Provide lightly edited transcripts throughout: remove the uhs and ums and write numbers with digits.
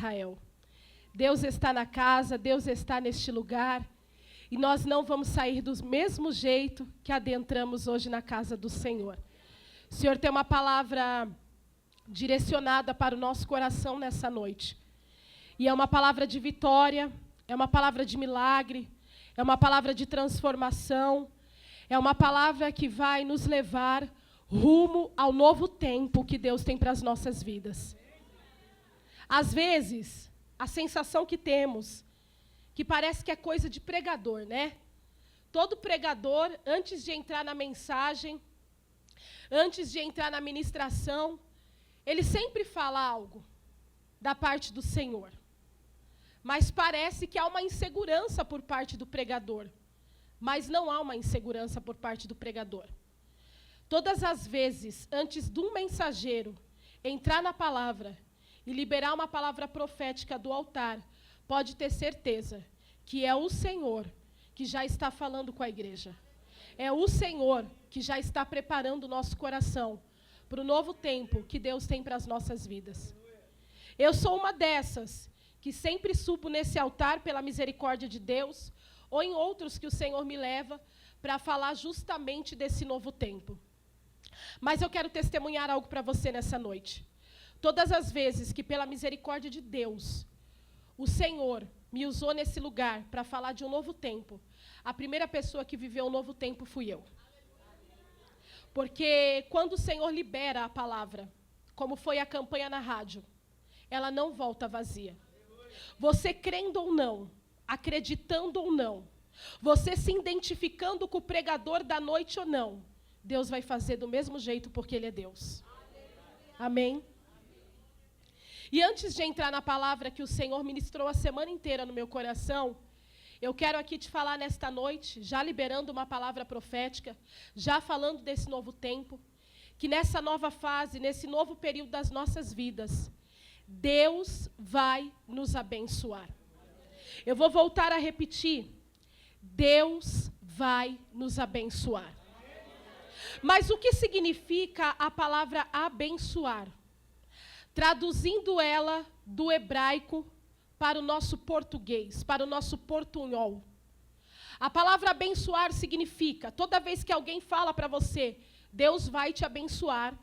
Israel. Deus está na casa, Deus está neste lugar, e nós não vamos sair do mesmo jeito que adentramos hoje na casa do Senhor. O Senhor tem uma palavra direcionada para o nosso coração nessa noite. E é uma palavra de vitória, é uma palavra de milagre, é uma palavra de transformação, é uma palavra que vai nos levar rumo ao novo tempo que Deus tem para as nossas vidas. Às vezes, a sensação que temos, que parece que é coisa de pregador, né? Todo pregador, antes de entrar na mensagem, antes de entrar na ministração, ele sempre fala algo da parte do Senhor. Mas parece que há uma insegurança por parte do pregador. Mas não há uma insegurança por parte do pregador. Todas as vezes, antes de um mensageiro entrar na palavra e liberar uma palavra profética do altar, pode ter certeza que é o Senhor que já está falando com a igreja. É o Senhor que já está preparando o nosso coração para o novo tempo que Deus tem para as nossas vidas. Eu sou uma dessas que sempre subo nesse altar pela misericórdia de Deus, ou em outros que o Senhor me leva para falar justamente desse novo tempo. Mas eu quero testemunhar algo para você nessa noite. Todas as vezes que pela misericórdia de Deus, o Senhor me usou nesse lugar para falar de um novo tempo, a primeira pessoa que viveu um novo tempo fui eu. Porque quando o Senhor libera a palavra, como foi a campanha na rádio, ela não volta vazia. Você crendo ou não, acreditando ou não, você se identificando com o pregador da noite ou não, Deus vai fazer do mesmo jeito porque Ele é Deus. Amém? E antes de entrar na palavra que o Senhor ministrou a semana inteira no meu coração, eu quero aqui te falar nesta noite, já liberando uma palavra profética, já falando desse novo tempo, que nessa nova fase, nesse novo período das nossas vidas, Deus vai nos abençoar. Eu vou voltar a repetir, Deus vai nos abençoar. Mas o que significa a palavra abençoar? Traduzindo ela do hebraico para o nosso português, para o nosso portunhol. A palavra abençoar significa, toda vez que alguém fala para você, Deus vai te abençoar,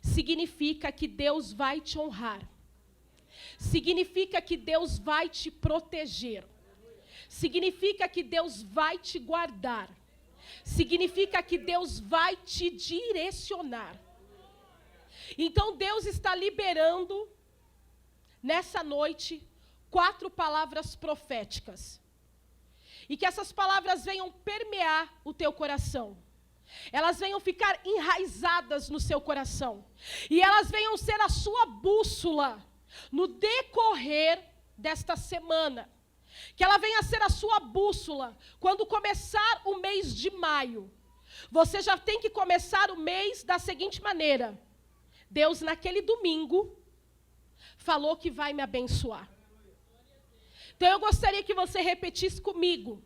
significa que Deus vai te honrar. Significa que Deus vai te proteger. Significa que Deus vai te guardar. Significa que Deus vai te direcionar. Então Deus está liberando, nessa noite, 4 palavras proféticas. E que essas palavras venham permear o teu coração. Elas venham ficar enraizadas no seu coração. E elas venham ser a sua bússola no decorrer desta semana. Que ela venha ser a sua bússola quando começar o mês de maio. Você já tem que começar o mês da seguinte maneira. Deus, naquele domingo, falou que vai me abençoar. Então, eu gostaria que você repetisse comigo.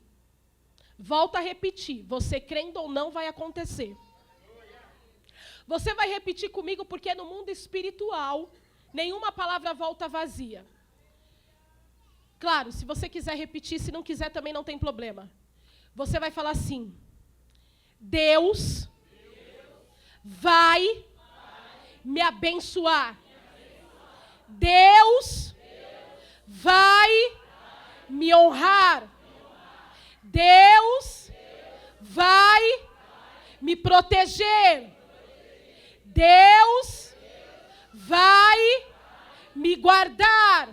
Volta a repetir. Você crendo ou não, vai acontecer. Você vai repetir comigo, porque no mundo espiritual, nenhuma palavra volta vazia. Claro, se você quiser repetir, se não quiser, também não tem problema. Você vai falar assim. Deus vai me abençoar. Deus vai me honrar. Deus vai me proteger. Deus vai me guardar.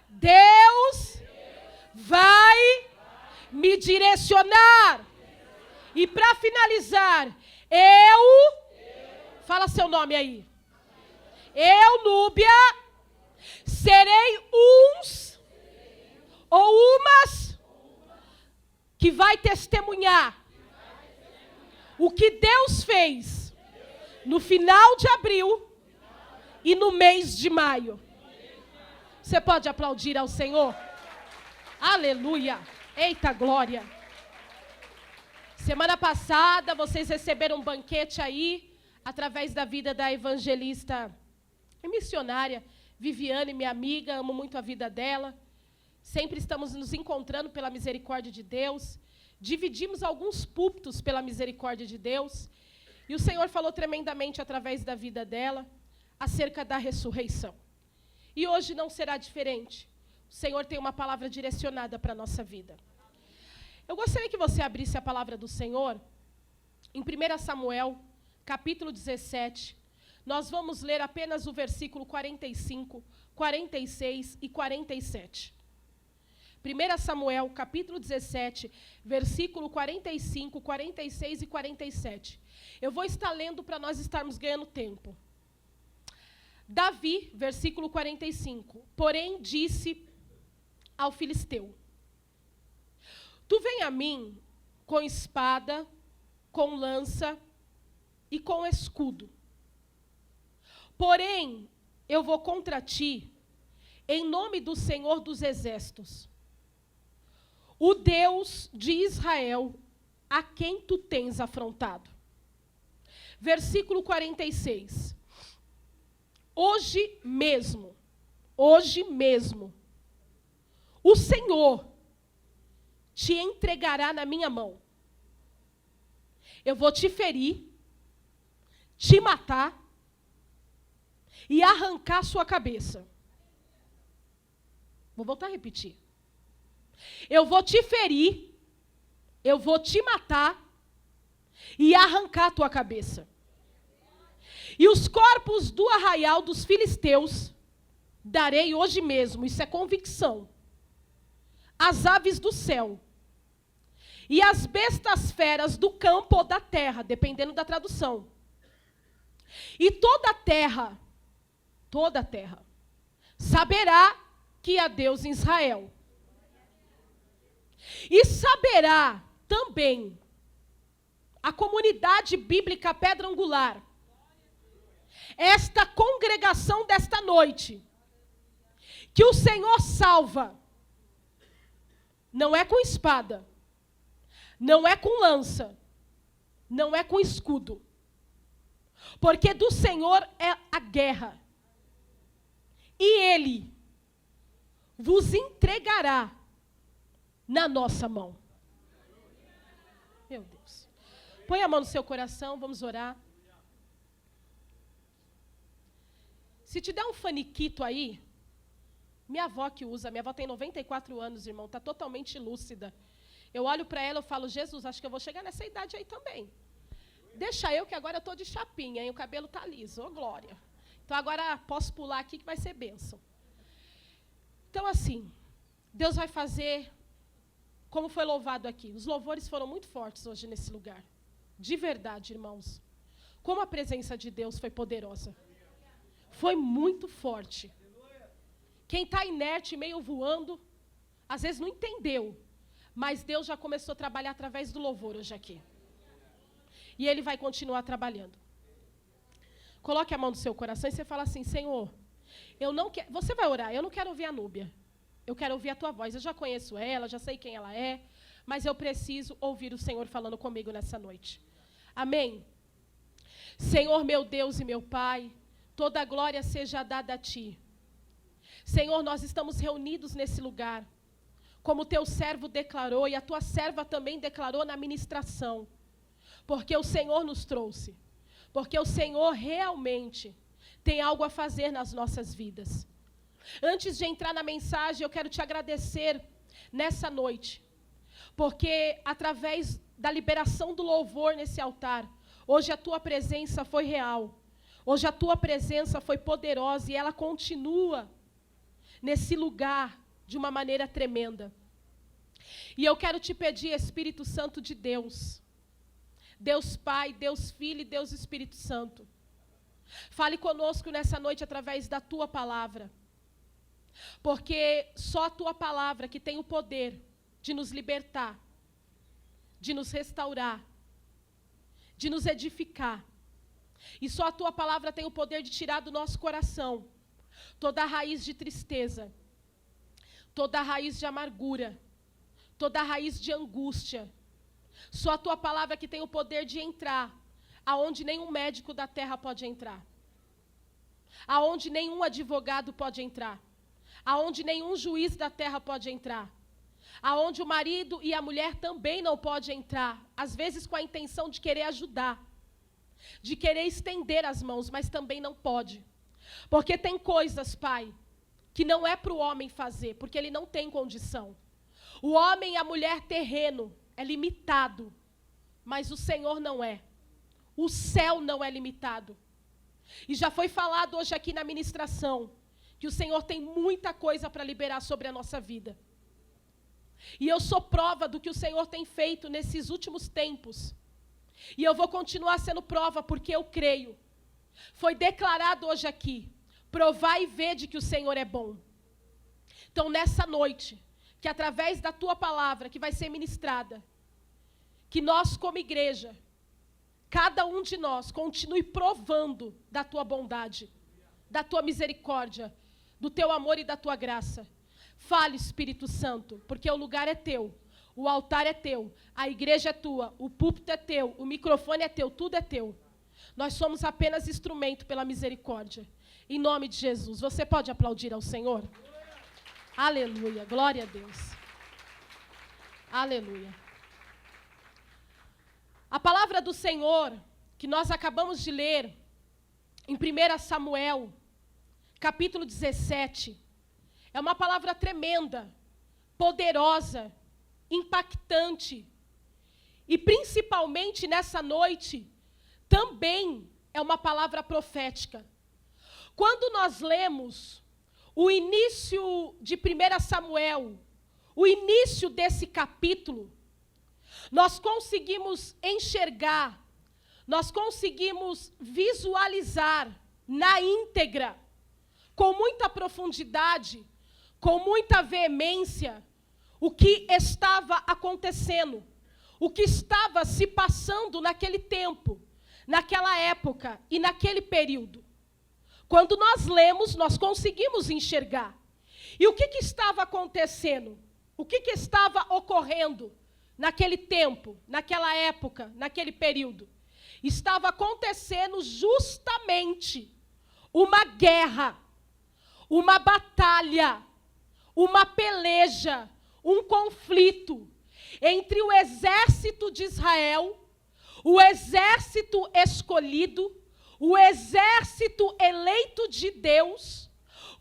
Deus vai me direcionar. E para finalizar, fala seu nome aí. Eu, Núbia, serei uns ou umas que vai testemunhar o que Deus fez no final de abril e no mês de maio. Você pode aplaudir ao Senhor? Aleluia! Eita glória! Semana passada vocês receberam um banquete aí, através da vida da evangelista e missionária Viviane, minha amiga, amo muito a vida dela. Sempre estamos nos encontrando pela misericórdia de Deus. Dividimos alguns púlpitos pela misericórdia de Deus. E o Senhor falou tremendamente através da vida dela acerca da ressurreição. E hoje não será diferente. O Senhor tem uma palavra direcionada para a nossa vida. Eu gostaria que você abrisse a palavra do Senhor em 1 Samuel, capítulo 17. Nós vamos ler apenas o versículo 45, 46 e 47. 1 Samuel, capítulo 17, versículo 45, 46 e 47. Eu vou estar lendo para nós estarmos ganhando tempo. Davi, versículo 45. Porém disse ao filisteu: Tu vem a mim com espada, com lança e com escudo. Porém, eu vou contra ti, em nome do Senhor dos Exércitos, o Deus de Israel, a quem tu tens afrontado. Versículo 46. Hoje mesmo, o Senhor te entregará na minha mão. Eu vou te ferir, te matar e arrancar sua cabeça. Vou voltar a repetir. Eu vou te ferir, eu vou te matar e arrancar a tua cabeça. E os corpos do arraial dos filisteus darei hoje mesmo, isso é convicção, as aves do céu e as bestas feras do campo ou da terra, dependendo da tradução. E toda a terra, saberá que há Deus em Israel. E saberá também a comunidade bíblica Pedra Angular, esta congregação desta noite, que o Senhor salva, não é com espada, não é com lança, não é com escudo, porque do Senhor é a guerra, e Ele vos entregará na nossa mão. Meu Deus. Põe a mão no seu coração, vamos orar. Se te der um faniquito aí, minha avó que usa, minha avó tem 94 anos, irmão, está totalmente lúcida. Eu olho para ela e falo, Jesus, acho que eu vou chegar nessa idade aí também. Deixa eu, que agora eu estou de chapinha, e o cabelo está liso, ô glória. Então agora posso pular aqui que vai ser bênção. Então assim, Deus vai fazer como foi louvado aqui. Os louvores foram muito fortes hoje nesse lugar. De verdade, irmãos. Como a presença de Deus foi poderosa. Foi muito forte. Quem está inerte, meio voando, às vezes não entendeu. Mas Deus já começou a trabalhar através do louvor hoje aqui. E Ele vai continuar trabalhando. Coloque a mão no seu coração e você fala assim, Senhor, eu não quero... Você vai orar, eu não quero ouvir a Núbia. Eu quero ouvir a tua voz. Eu já conheço ela, já sei quem ela é, mas eu preciso ouvir o Senhor falando comigo nessa noite. Amém? Senhor, meu Deus e meu Pai, toda a glória seja dada a Ti. Senhor, nós estamos reunidos nesse lugar, como o Teu servo declarou, e a Tua serva também declarou na ministração, porque o Senhor nos trouxe, porque o Senhor realmente tem algo a fazer nas nossas vidas. Antes de entrar na mensagem, eu quero te agradecer nessa noite, porque através da liberação do louvor nesse altar, hoje a Tua presença foi real, hoje a Tua presença foi poderosa e ela continua nesse lugar de uma maneira tremenda. E eu quero te pedir, Espírito Santo de Deus, Deus Pai, Deus Filho e Deus Espírito Santo, fale conosco nessa noite através da Tua palavra. Porque só a Tua palavra que tem o poder de nos libertar, de nos restaurar, de nos edificar. E só a Tua palavra tem o poder de tirar do nosso coração toda a raiz de tristeza, toda a raiz de amargura, toda a raiz de angústia. Só a Tua palavra que tem o poder de entrar aonde nenhum médico da terra pode entrar. aonde nenhum advogado pode entrar, aonde nenhum juiz da terra pode entrar, aonde o marido e a mulher também não podem entrar, às vezes com a intenção de querer ajudar, de querer estender as mãos, mas também não pode. Porque tem coisas, Pai, que não é para o homem fazer, porque ele não tem condição. O homem e a mulher terreno é limitado, mas o Senhor não é. O céu não é limitado. E já foi falado hoje aqui na ministração, que o Senhor tem muita coisa para liberar sobre a nossa vida. E eu sou prova do que o Senhor tem feito nesses últimos tempos. E eu vou continuar sendo prova, porque eu creio. Foi declarado hoje aqui, provai e vede que o Senhor é bom. Então, nessa noite, que através da tua palavra, que vai ser ministrada, que nós como igreja, cada um de nós, continue provando da tua bondade, da tua misericórdia, do teu amor e da tua graça. Fale, Espírito Santo, porque o lugar é teu, o altar é teu, a igreja é tua, o púlpito é teu, o microfone é teu, tudo é teu. Nós somos apenas instrumento pela misericórdia. Em nome de Jesus. Você pode aplaudir ao Senhor? Aleluia. Glória a Deus. Aleluia. A palavra do Senhor, que nós acabamos de ler, em 1 Samuel, capítulo 17, é uma palavra tremenda, poderosa, impactante. E principalmente nessa noite, também é uma palavra profética. Quando nós lemos o início de 1 Samuel, o início desse capítulo, nós conseguimos enxergar, nós conseguimos visualizar na íntegra, com muita profundidade, com muita veemência, o que estava acontecendo, o que estava se passando naquele tempo, naquela época e naquele período. Quando nós lemos, nós conseguimos enxergar. E o que estava acontecendo? O que estava ocorrendo naquele tempo, naquela época, naquele período? Estava acontecendo justamente uma guerra, uma batalha, uma peleja, um conflito entre o exército de Israel, o exército escolhido, o exército eleito de Deus,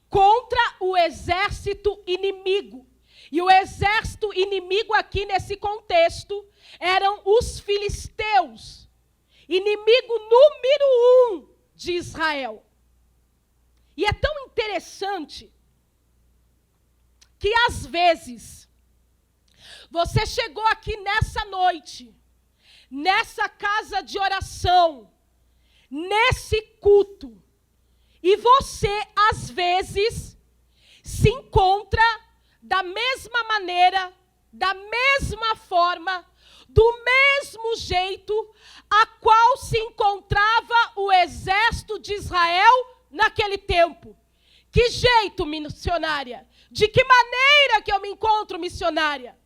contra o exército inimigo. E o exército inimigo aqui nesse contexto eram os filisteus, inimigo número 1 de Israel. E é tão interessante que às vezes você chegou aqui nessa noite, nessa casa de oração, nesse culto, e você às vezes se encontra da mesma maneira, da mesma forma, do mesmo jeito a qual se encontrava o exército de Israel naquele tempo. Que jeito, missionária? De que maneira que eu me encontro, missionária?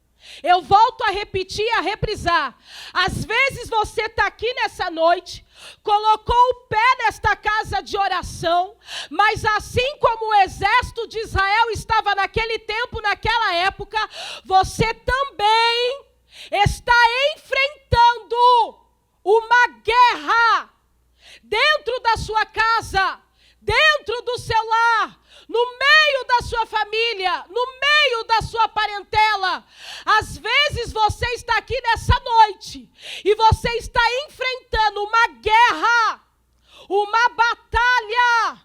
Eu volto a repetir, a reprisar. Às vezes você está aqui nessa noite, colocou o pé nesta casa de oração, mas assim como o exército de Israel estava naquele tempo, naquela época, você também está enfrentando uma guerra dentro da sua casa, dentro do seu lar, no meio da sua família, no meio da sua parentela. Às vezes você está aqui nessa noite e você está enfrentando uma guerra, uma batalha,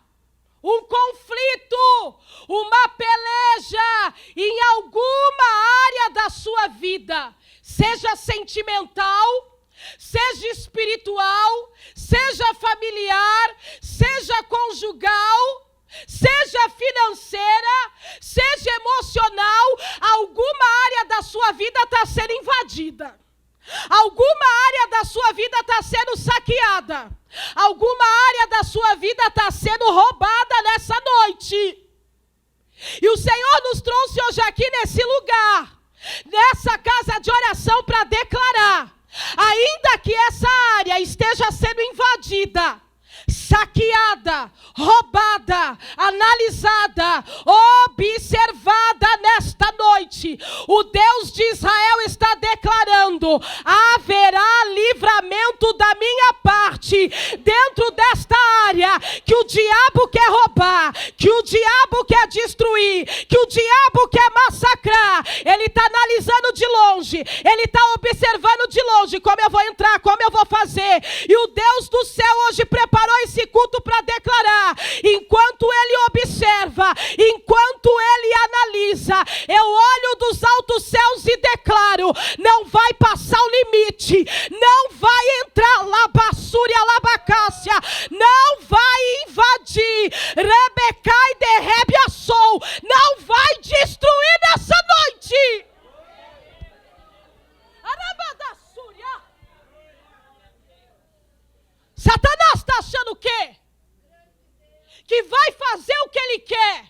um conflito, uma peleja em alguma área da sua vida, seja sentimental, seja espiritual, seja familiar, seja conjugal, seja financeira, seja emocional, alguma área da sua vida está sendo invadida. Alguma área da sua vida está sendo saqueada. Alguma área da sua vida está sendo roubada nessa noite. E o Senhor nos trouxe hoje aqui nesse lugar, nessa casa de oração, para declarar: ainda que essa área esteja sendo invadida, saqueada, roubada, analisada, observada nesta noite. O Deus de Israel está declarando: haverá livramento da minha parte dentro desta área que o diabo quer roubar, que o diabo quer destruir, que o diabo quer massacrar. Ele está analisando de longe, ele está observando de longe como eu vou entrar, como eu vou fazer. E o Deus do céu hoje preparou esse culto para declarar: enquanto ele observa, enquanto ele analisa, eu olho dos altos céus e declaro: não vai passar o limite, não vai entrar labassúria, labacácia, não vai invadir, Rebecai de Rebiassou, não vai destruir nessa noite. Satanás está achando o quê? Que vai fazer o que ele quer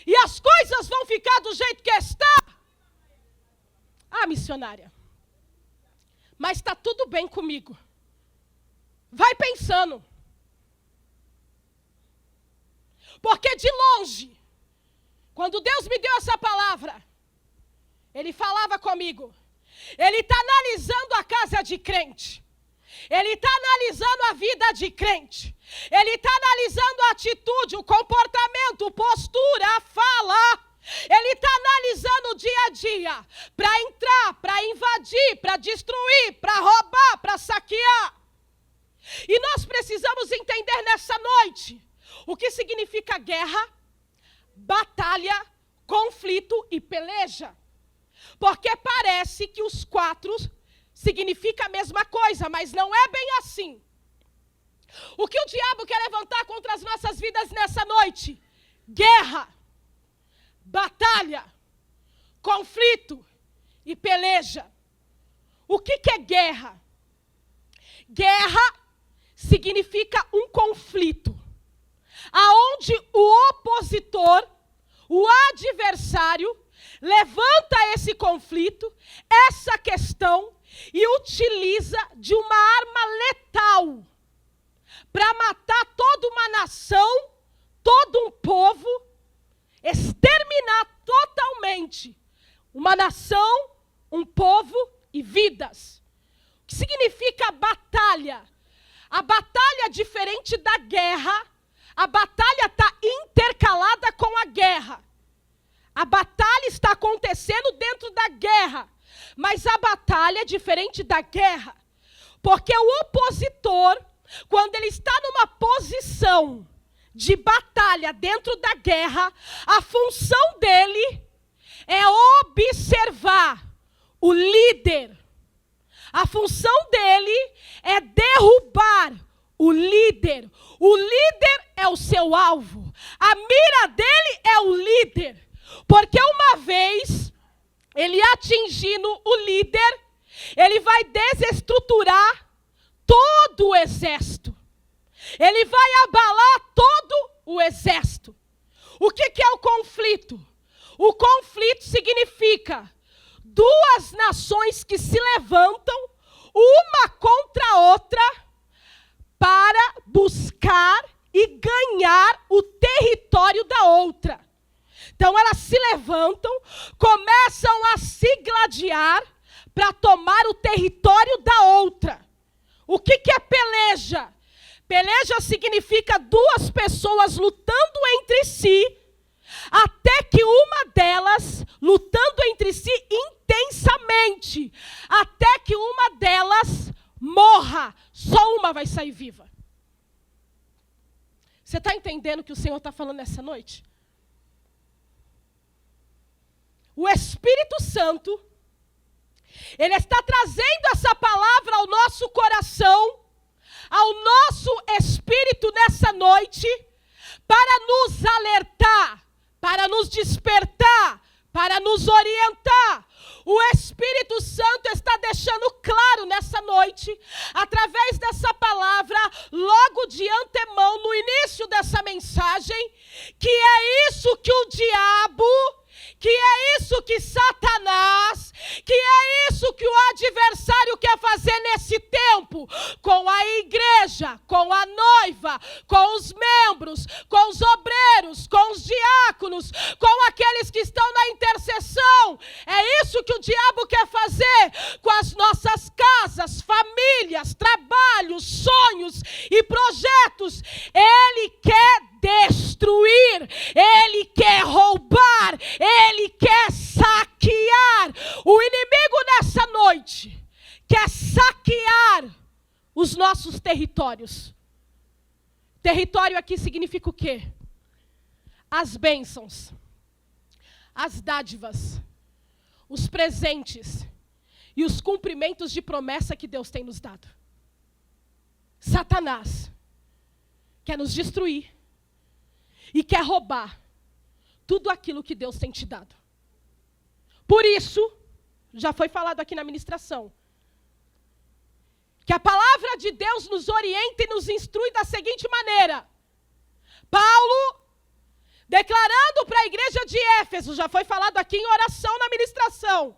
e as coisas vão ficar do jeito que está? Ah, missionária, mas está tudo bem comigo. Vai pensando. Porque de longe, quando Deus me deu essa palavra, ele falava comigo. Ele está analisando a casa de crente. Ele está analisando a vida de crente. Ele está analisando a atitude, o comportamento, postura, a fala. Ele está analisando o dia a dia para entrar, para invadir, para destruir, para roubar, para saquear. E nós precisamos entender nessa noite o que significa guerra, batalha, conflito e peleja. Porque parece que os quatro significa a mesma coisa, mas não é bem assim. O que o diabo quer levantar contra as nossas vidas nessa noite? Guerra, batalha, conflito e peleja. O que é guerra? Guerra significa um conflito, aonde o opositor, o adversário, levanta esse conflito, essa questão, e utiliza de uma arma letal para matar toda uma nação, todo um povo, exterminar totalmente uma nação, um povo e vidas. O que significa batalha? A batalha é diferente da guerra. A batalha está intercalada com a guerra. A batalha está acontecendo dentro da guerra. Mas a batalha é diferente da guerra. Porque o opositor, quando ele está numa posição de batalha dentro da guerra, a função dele é observar o líder. A função dele é derrubar o líder. O líder é o seu alvo. A mira dele é o líder. Porque uma vez ele atingindo o líder, ele vai desestruturar todo o exército. Ele vai abalar todo o exército. O que é o conflito? O conflito significa duas nações que se levantam, uma contra a outra, para buscar e ganhar o território da outra. Então elas se levantam, começam a se gladiar para tomar o território da outra. O que é peleja? Peleja significa duas pessoas lutando entre si, até que uma delas, lutando entre si intensamente, até que uma delas morra. Só uma vai sair viva. Você está entendendo o que o Senhor está falando nessa noite? O Espírito Santo, Ele está trazendo essa palavra ao nosso coração, ao nosso espírito nessa noite, para nos alertar, para nos despertar, para nos orientar. O Espírito Santo está deixando claro nessa noite, através dessa palavra, logo de antemão, no início dessa mensagem, que é isso que o diabo, que é isso que Satanás, que é isso que o adversário quer fazer nesse tempo. com a igreja, com a noiva, com os membros, com os obreiros, com os diáconos, com aqueles que estão na intercessão. É isso que o diabo quer fazer com as nossas casas, famílias, trabalhos, sonhos e projetos. Ele quer destruir, ele quer roubar, ele quer saquear. O inimigo nessa noite quer saquear os nossos territórios. Território aqui significa o quê? As bênçãos, as dádivas, os presentes e os cumprimentos de promessa que Deus tem nos dado. Satanás quer nos destruir e quer roubar tudo aquilo que Deus tem te dado. Por isso, já foi falado aqui na ministração, que a palavra de Deus nos orienta e nos instrui da seguinte maneira. Paulo, declarando para a igreja de Éfeso, já foi falado aqui em oração na ministração,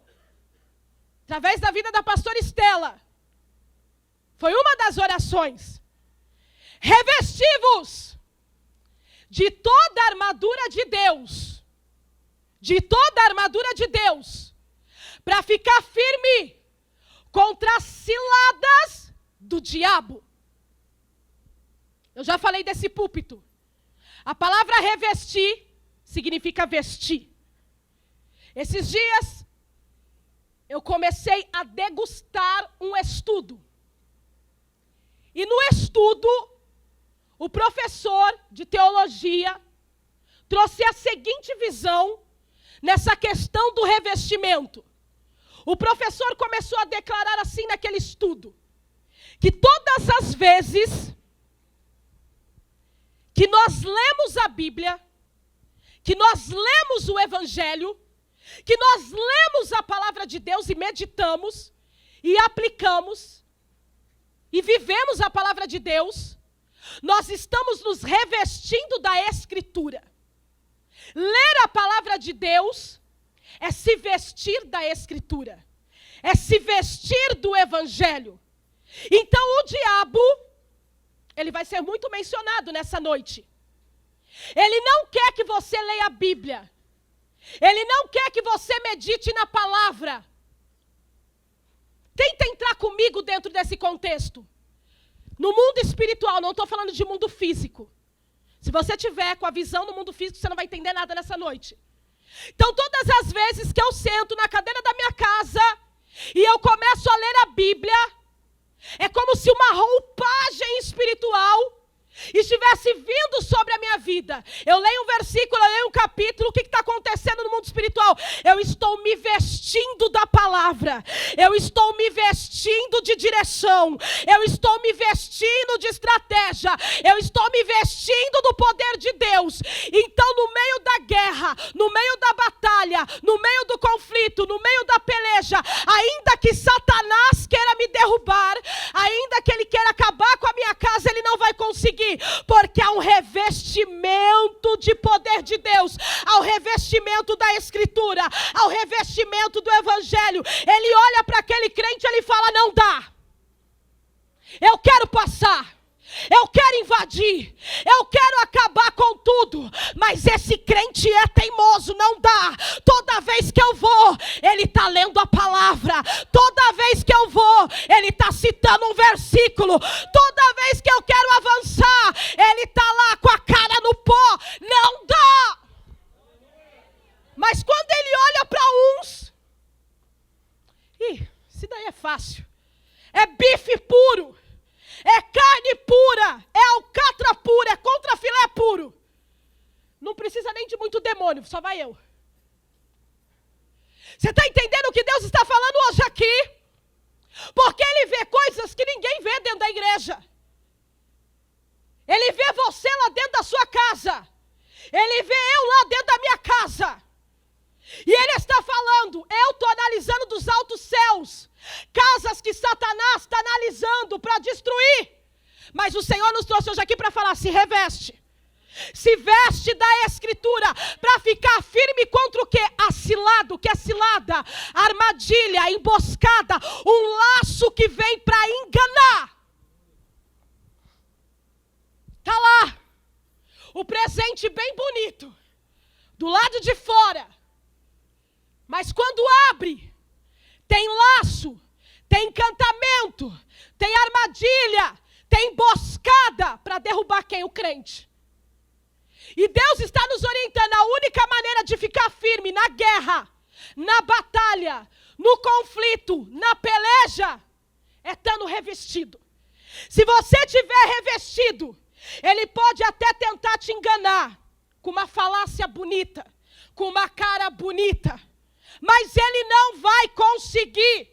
através da vida da pastora Estela, foi uma das orações. Revesti-vos de toda a armadura de Deus, para ficar firme contra as ciladas do diabo. Eu já falei desse púlpito. A palavra revestir significa vestir. Esses dias eu comecei a degustar um estudo. E no estudo, o professor de teologia trouxe a seguinte visão nessa questão do revestimento. O professor começou a declarar assim naquele estudo, que todas as vezes que nós lemos a Bíblia, que nós lemos o Evangelho, que nós lemos a palavra de Deus e meditamos, e aplicamos, e vivemos a palavra de Deus, nós estamos nos revestindo da Escritura. Ler a palavra de Deus é se vestir da Escritura, é se vestir do Evangelho. Então o diabo, ele vai ser muito mencionado nessa noite. Ele não quer que você leia a Bíblia, ele não quer que você medite na palavra. Tenta entrar comigo dentro desse contexto. No mundo espiritual, não estou falando de mundo físico. Se você tiver com a visão do mundo físico, você não vai entender nada nessa noite. Então, todas as vezes que eu sento na cadeira da minha casa e eu começo a ler a Bíblia, é como se uma roupagem espiritual estivesse vindo sobre a minha vida. Eu leio um versículo, eu leio um capítulo, o que está acontecendo no mundo espiritual? Eu estou me vestindo da palavra, eu estou me vestindo de direção, eu estou me vestindo de estratégia, eu estou me vestindo do poder de Deus. Então, no meio da guerra, no meio da batalha, no meio do conflito, no meio da peleja, ainda que Satanás queira me derrubar, ainda que ele queira acabar com a minha casa, ele não vai conseguir, porque há um revestimento de poder de Deus, há um revestimento da Escritura, há um revestimento do Evangelho. Ele olha para aquele crente e ele fala: não dá, eu quero passar, eu quero invadir, eu quero acabar com tudo, mas esse crente é teimoso, não dá. Toda vez que eu vou, ele está lendo a palavra, toda vez que eu vou, ele está citando um versículo, toda vez que eu quero avançar, ele está lá com a cara no pó, não dá. Mas quando ele olha para uns, isso daí é fácil, é bife puro, é carne pura, é alcatra pura, é contrafilé puro. Não precisa nem de muito demônio, só vai eu. Você está entendendo o que Deus está falando hoje aqui? Porque Ele vê coisas que ninguém vê dentro da igreja. Ele vê você lá dentro da sua casa. Ele vê eu lá dentro da minha casa. E Ele está falando, eu estou analisando dos altos céus casas que Satanás está analisando para destruir. Mas o Senhor nos trouxe hoje aqui para falar: se reveste. Se veste da Escritura para ficar firme contra o que? A cilada, o que é cilada? A armadilha, a emboscada, um laço que vem para enganar. Está lá. O presente bem bonito. Do lado de fora. Mas quando abre, tem laço, tem encantamento, tem armadilha, tem emboscada para derrubar quem? O crente. E Deus está nos orientando. A única maneira de ficar firme na guerra, na batalha, no conflito, na peleja, é estando revestido. Se você estiver revestido, ele pode até tentar te enganar com uma falácia bonita, com uma cara bonita, mas ele não vai conseguir.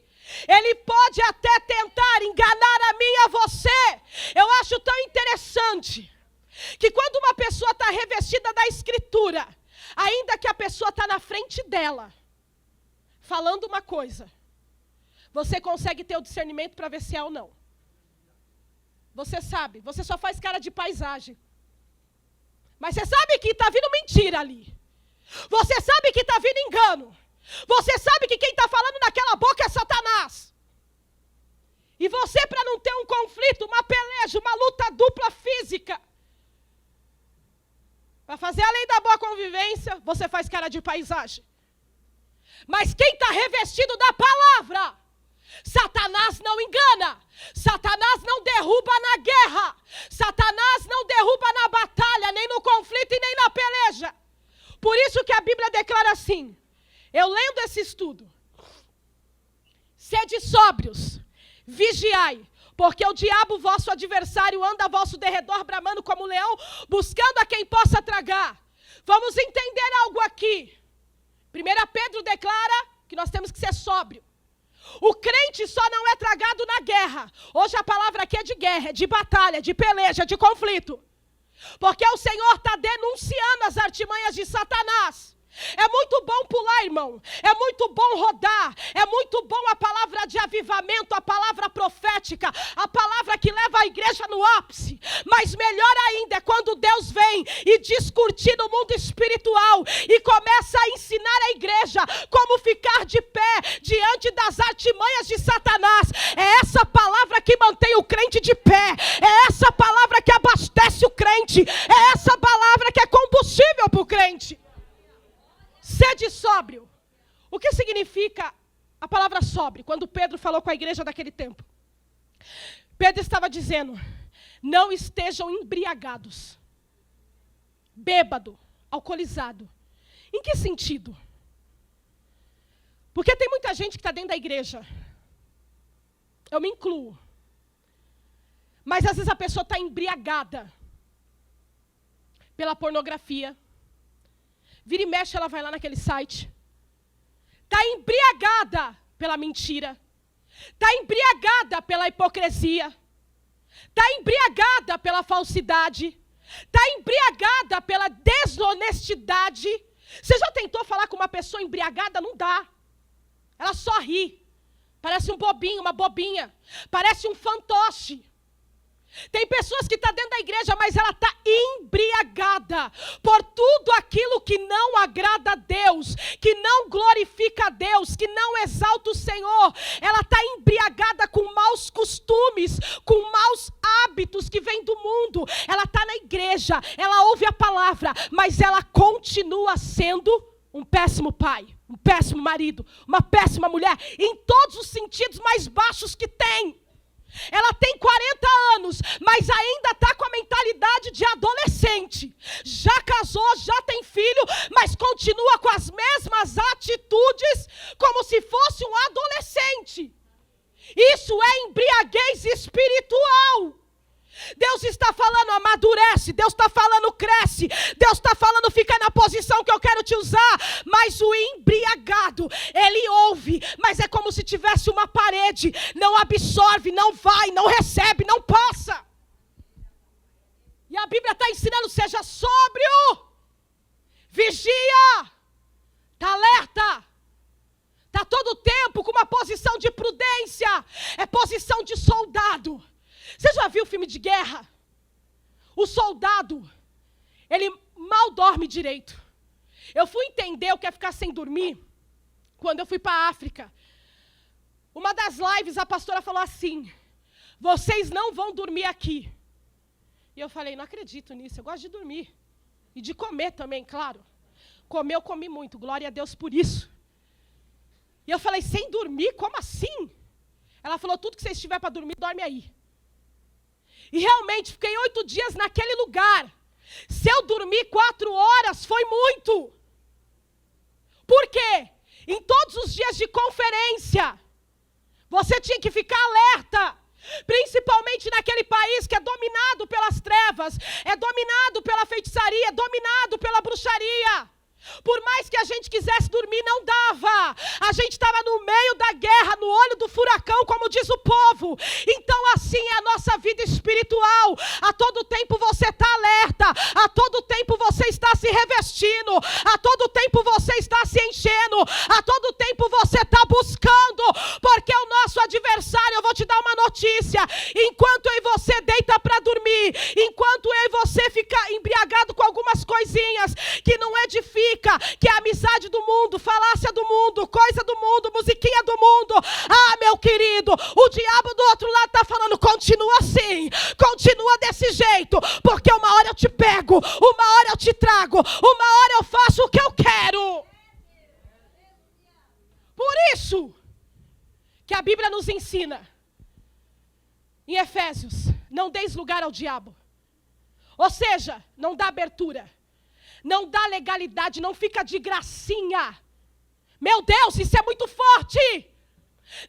Ele pode até tentar enganar a mim e a você. Eu acho tão interessante que quando uma pessoa está revestida da Escritura, ainda que a pessoa está na frente dela, falando uma coisa, você consegue ter o discernimento para ver se é ou não. Você sabe, você só faz cara de paisagem. Mas você sabe que está vindo mentira ali. Você sabe que está vindo engano. Você sabe que quem está falando naquela boca é Satanás. E você, para não ter um conflito, uma peleja, uma luta dupla física, para fazer a lei da boa convivência, você faz cara de paisagem. Mas quem está revestido da palavra, Satanás não engana. Satanás não derruba na guerra. Satanás não derruba na batalha, nem no conflito e nem na peleja. Por isso que a Bíblia declara assim, eu lendo esse estudo: sede sóbrios, vigiai, porque o diabo, vosso adversário, anda a vosso derredor, bramando como leão, buscando a quem possa tragar. Vamos entender algo aqui. 1 Pedro declara que nós temos que ser sóbrio. O crente só não é tragado na guerra. Hoje a palavra aqui é de guerra, é de batalha, de peleja, de conflito. Porque o Senhor está denunciando as artimanhas de Satanás. É muito bom pular, irmão. É muito bom rodar. É muito bom a palavra de avivamento, a palavra profética, a palavra que leva a igreja no ápice. Mas melhor ainda é quando Deus vem e discute no mundo espiritual e começa a ensinar a igreja como ficar de pé diante das artimanhas de Satanás. É essa palavra que mantém o crente de pé. É essa palavra que abastece o crente. É essa palavra que é combustível para o crente. Sede sóbrio. O que significa a palavra sóbrio? Quando Pedro falou com a igreja daquele tempo, Pedro estava dizendo: não estejam embriagados, bêbado, alcoolizado. Em que sentido? Porque tem muita gente que está dentro da igreja, eu me incluo, mas às vezes a pessoa está embriagada pela pornografia. Vira e mexe, ela vai lá naquele site. Está embriagada pela mentira. Está embriagada pela hipocrisia. Está embriagada pela falsidade. Está embriagada pela desonestidade. Você já tentou falar com uma pessoa embriagada? Não dá. Ela só ri. Parece um bobinho, uma bobinha. Parece um fantoche. Tem pessoas que estão dentro da igreja, mas ela está embriagada por tudo aquilo que não agrada a Deus, que não glorifica a Deus, que não exalta o Senhor. Ela está embriagada com maus costumes, com maus hábitos que vêm do mundo. Ela está na igreja, ela ouve a palavra, mas ela continua sendo um péssimo pai, um péssimo marido, uma péssima mulher, em todos os sentidos mais baixos que tem. Ela tem 40 anos, mas ainda está com a mentalidade de adolescente. Já casou, já tem filho, mas continua com as mesmas atitudes como se fosse um adolescente. Isso é embriaguez espiritual. Deus está falando, amadurece. Deus está falando, cresce. Deus está falando, fica na posição que eu quero te usar. Mas o embriagado, ele ouve, mas é como se tivesse uma parede. Não absorve, não vai, não recebe, não passa. E a Bíblia está ensinando, seja sóbrio. Vigia. Está alerta. Está todo o tempo com uma posição de prudência. É posição de soldado. Você já viu filme de guerra? O soldado, ele mal dorme direito. Eu fui entender o que é ficar sem dormir quando eu fui para a África. Uma das lives, a pastora falou assim: vocês não vão dormir aqui. E eu falei, não acredito nisso, eu gosto de dormir. E de comer também, claro. Comer eu comi muito, glória a Deus por isso. E eu falei, sem dormir? Como assim? Ela falou, tudo que você estiver para dormir, dorme aí. E realmente, fiquei 8 dias naquele lugar. Se eu dormir 4 horas, foi muito. Por quê? Em todos os dias de conferência, você tinha que ficar alerta. Principalmente naquele país que é dominado pelas trevas, é dominado pela feitiçaria, é dominado pela bruxaria. Por mais que a gente quisesse dormir, não dava. A gente estava no meio da guerra, no olho do furacão, como diz o povo. Então assim é a nossa vida espiritual. A todo tempo você está alerta. A todo tempo você está se revestindo. A todo tempo você está se enchendo. A todo tempo você está buscando. Porque o nosso adversário, eu vou te dar uma notícia. Enquanto eu e você deita para dormir, enquanto eu e você fica embriagado com algumas coisinhas que não edificam, que é a amizade do mundo, falácia do mundo, coisa do mundo, musiquinha do mundo. Ah, meu querido, o diabo do outro lado está falando, continua assim, continua desse jeito, porque uma hora eu te pego, uma hora eu te trago, uma hora eu faço o que eu quero. Por isso que a Bíblia nos ensina, em Efésios, não deis lugar ao diabo. Ou seja, não dá abertura. Não dá legalidade, não fica de gracinha. Meu Deus, isso é muito forte.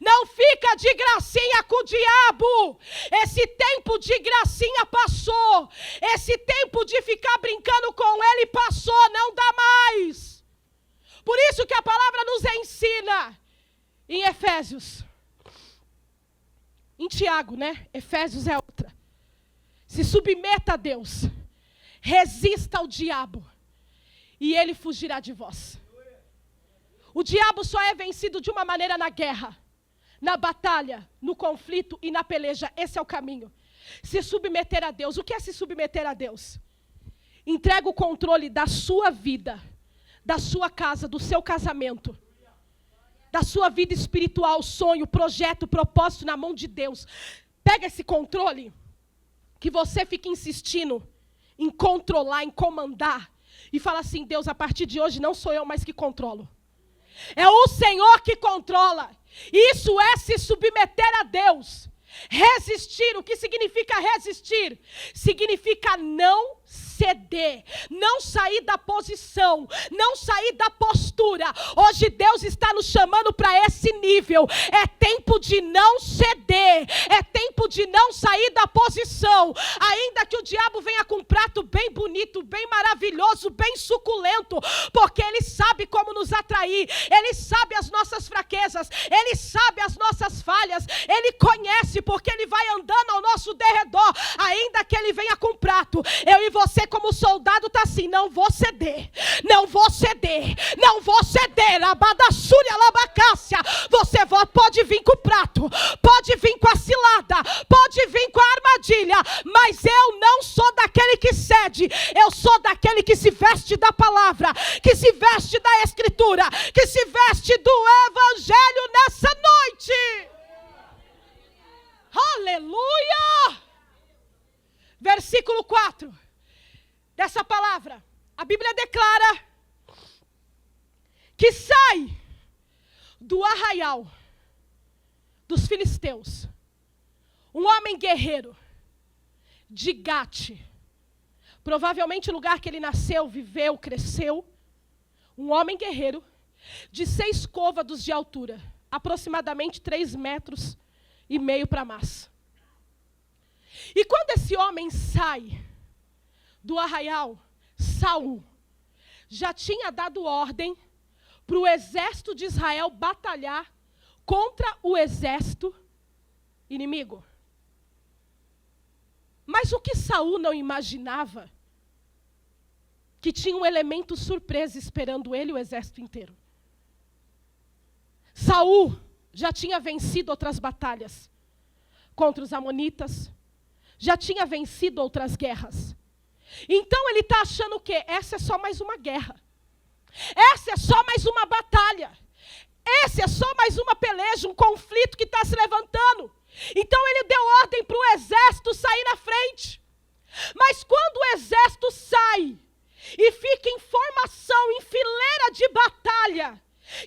Não fica de gracinha com o diabo. Esse tempo de gracinha passou. Esse tempo de ficar brincando com ele passou, não dá mais. Por isso que a palavra nos ensina em Efésios. Em Tiago, né? Efésios é outra. Se submeta a Deus. Resista ao diabo. E ele fugirá de vós. O diabo só é vencido de uma maneira na guerra, na batalha, no conflito e na peleja. Esse é o caminho. Se submeter a Deus. O que é se submeter a Deus? Entrega o controle da sua vida, da sua casa, do seu casamento, da sua vida espiritual, sonho, projeto, propósito na mão de Deus. Pega esse controle que você fica insistindo em controlar, em comandar. E fala assim, Deus, a partir de hoje não sou eu mais que controlo. É o Senhor que controla. Isso é se submeter a Deus. Resistir, o que significa resistir? Significa não ceder, não sair da posição, não sair da postura. Hoje Deus está nos chamando para esse nível. É tempo de não ceder, é tempo de não sair da posição. Ainda que o diabo venha com um prato bem bonito, bem maravilhoso, bem suculento, porque ele sabe como nos atrair, ele sabe as nossas fraquezas, ele sabe as nossas falhas, ele conhece, porque ele vai andando ao nosso derredor. Ainda que ele venha com um prato, eu e você como soldado está assim, não vou ceder, não vou ceder, não vou ceder, abadassúria, labacácia. Você pode vir com o prato, pode vir com a cilada, pode vir com a armadilha, mas eu não sou daquele que cede, eu sou daquele que se veste da palavra, que se veste da escritura, que se veste do evangelho nessa noite. Aleluia! Versículo 4 dessa palavra, a Bíblia declara que sai do arraial dos filisteus um homem guerreiro de Gate, provavelmente o lugar que ele nasceu, viveu, cresceu, um homem guerreiro de 6 côvados de altura, aproximadamente 3,5 metros para mais. E quando esse homem sai do arraial, Saul já tinha dado ordem para o exército de Israel batalhar contra o exército inimigo. Mas o que Saul não imaginava, que tinha um elemento surpresa esperando ele e o exército inteiro. Saul já tinha vencido outras batalhas contra os amonitas, já tinha vencido outras guerras. Então ele está achando o quê? Essa é só mais uma guerra. Essa é só mais uma batalha. Essa é só mais uma peleja, um conflito que está se levantando. Então ele deu ordem para o exército sair na frente. Mas quando o exército sai e fica em formação, em fileira de batalha,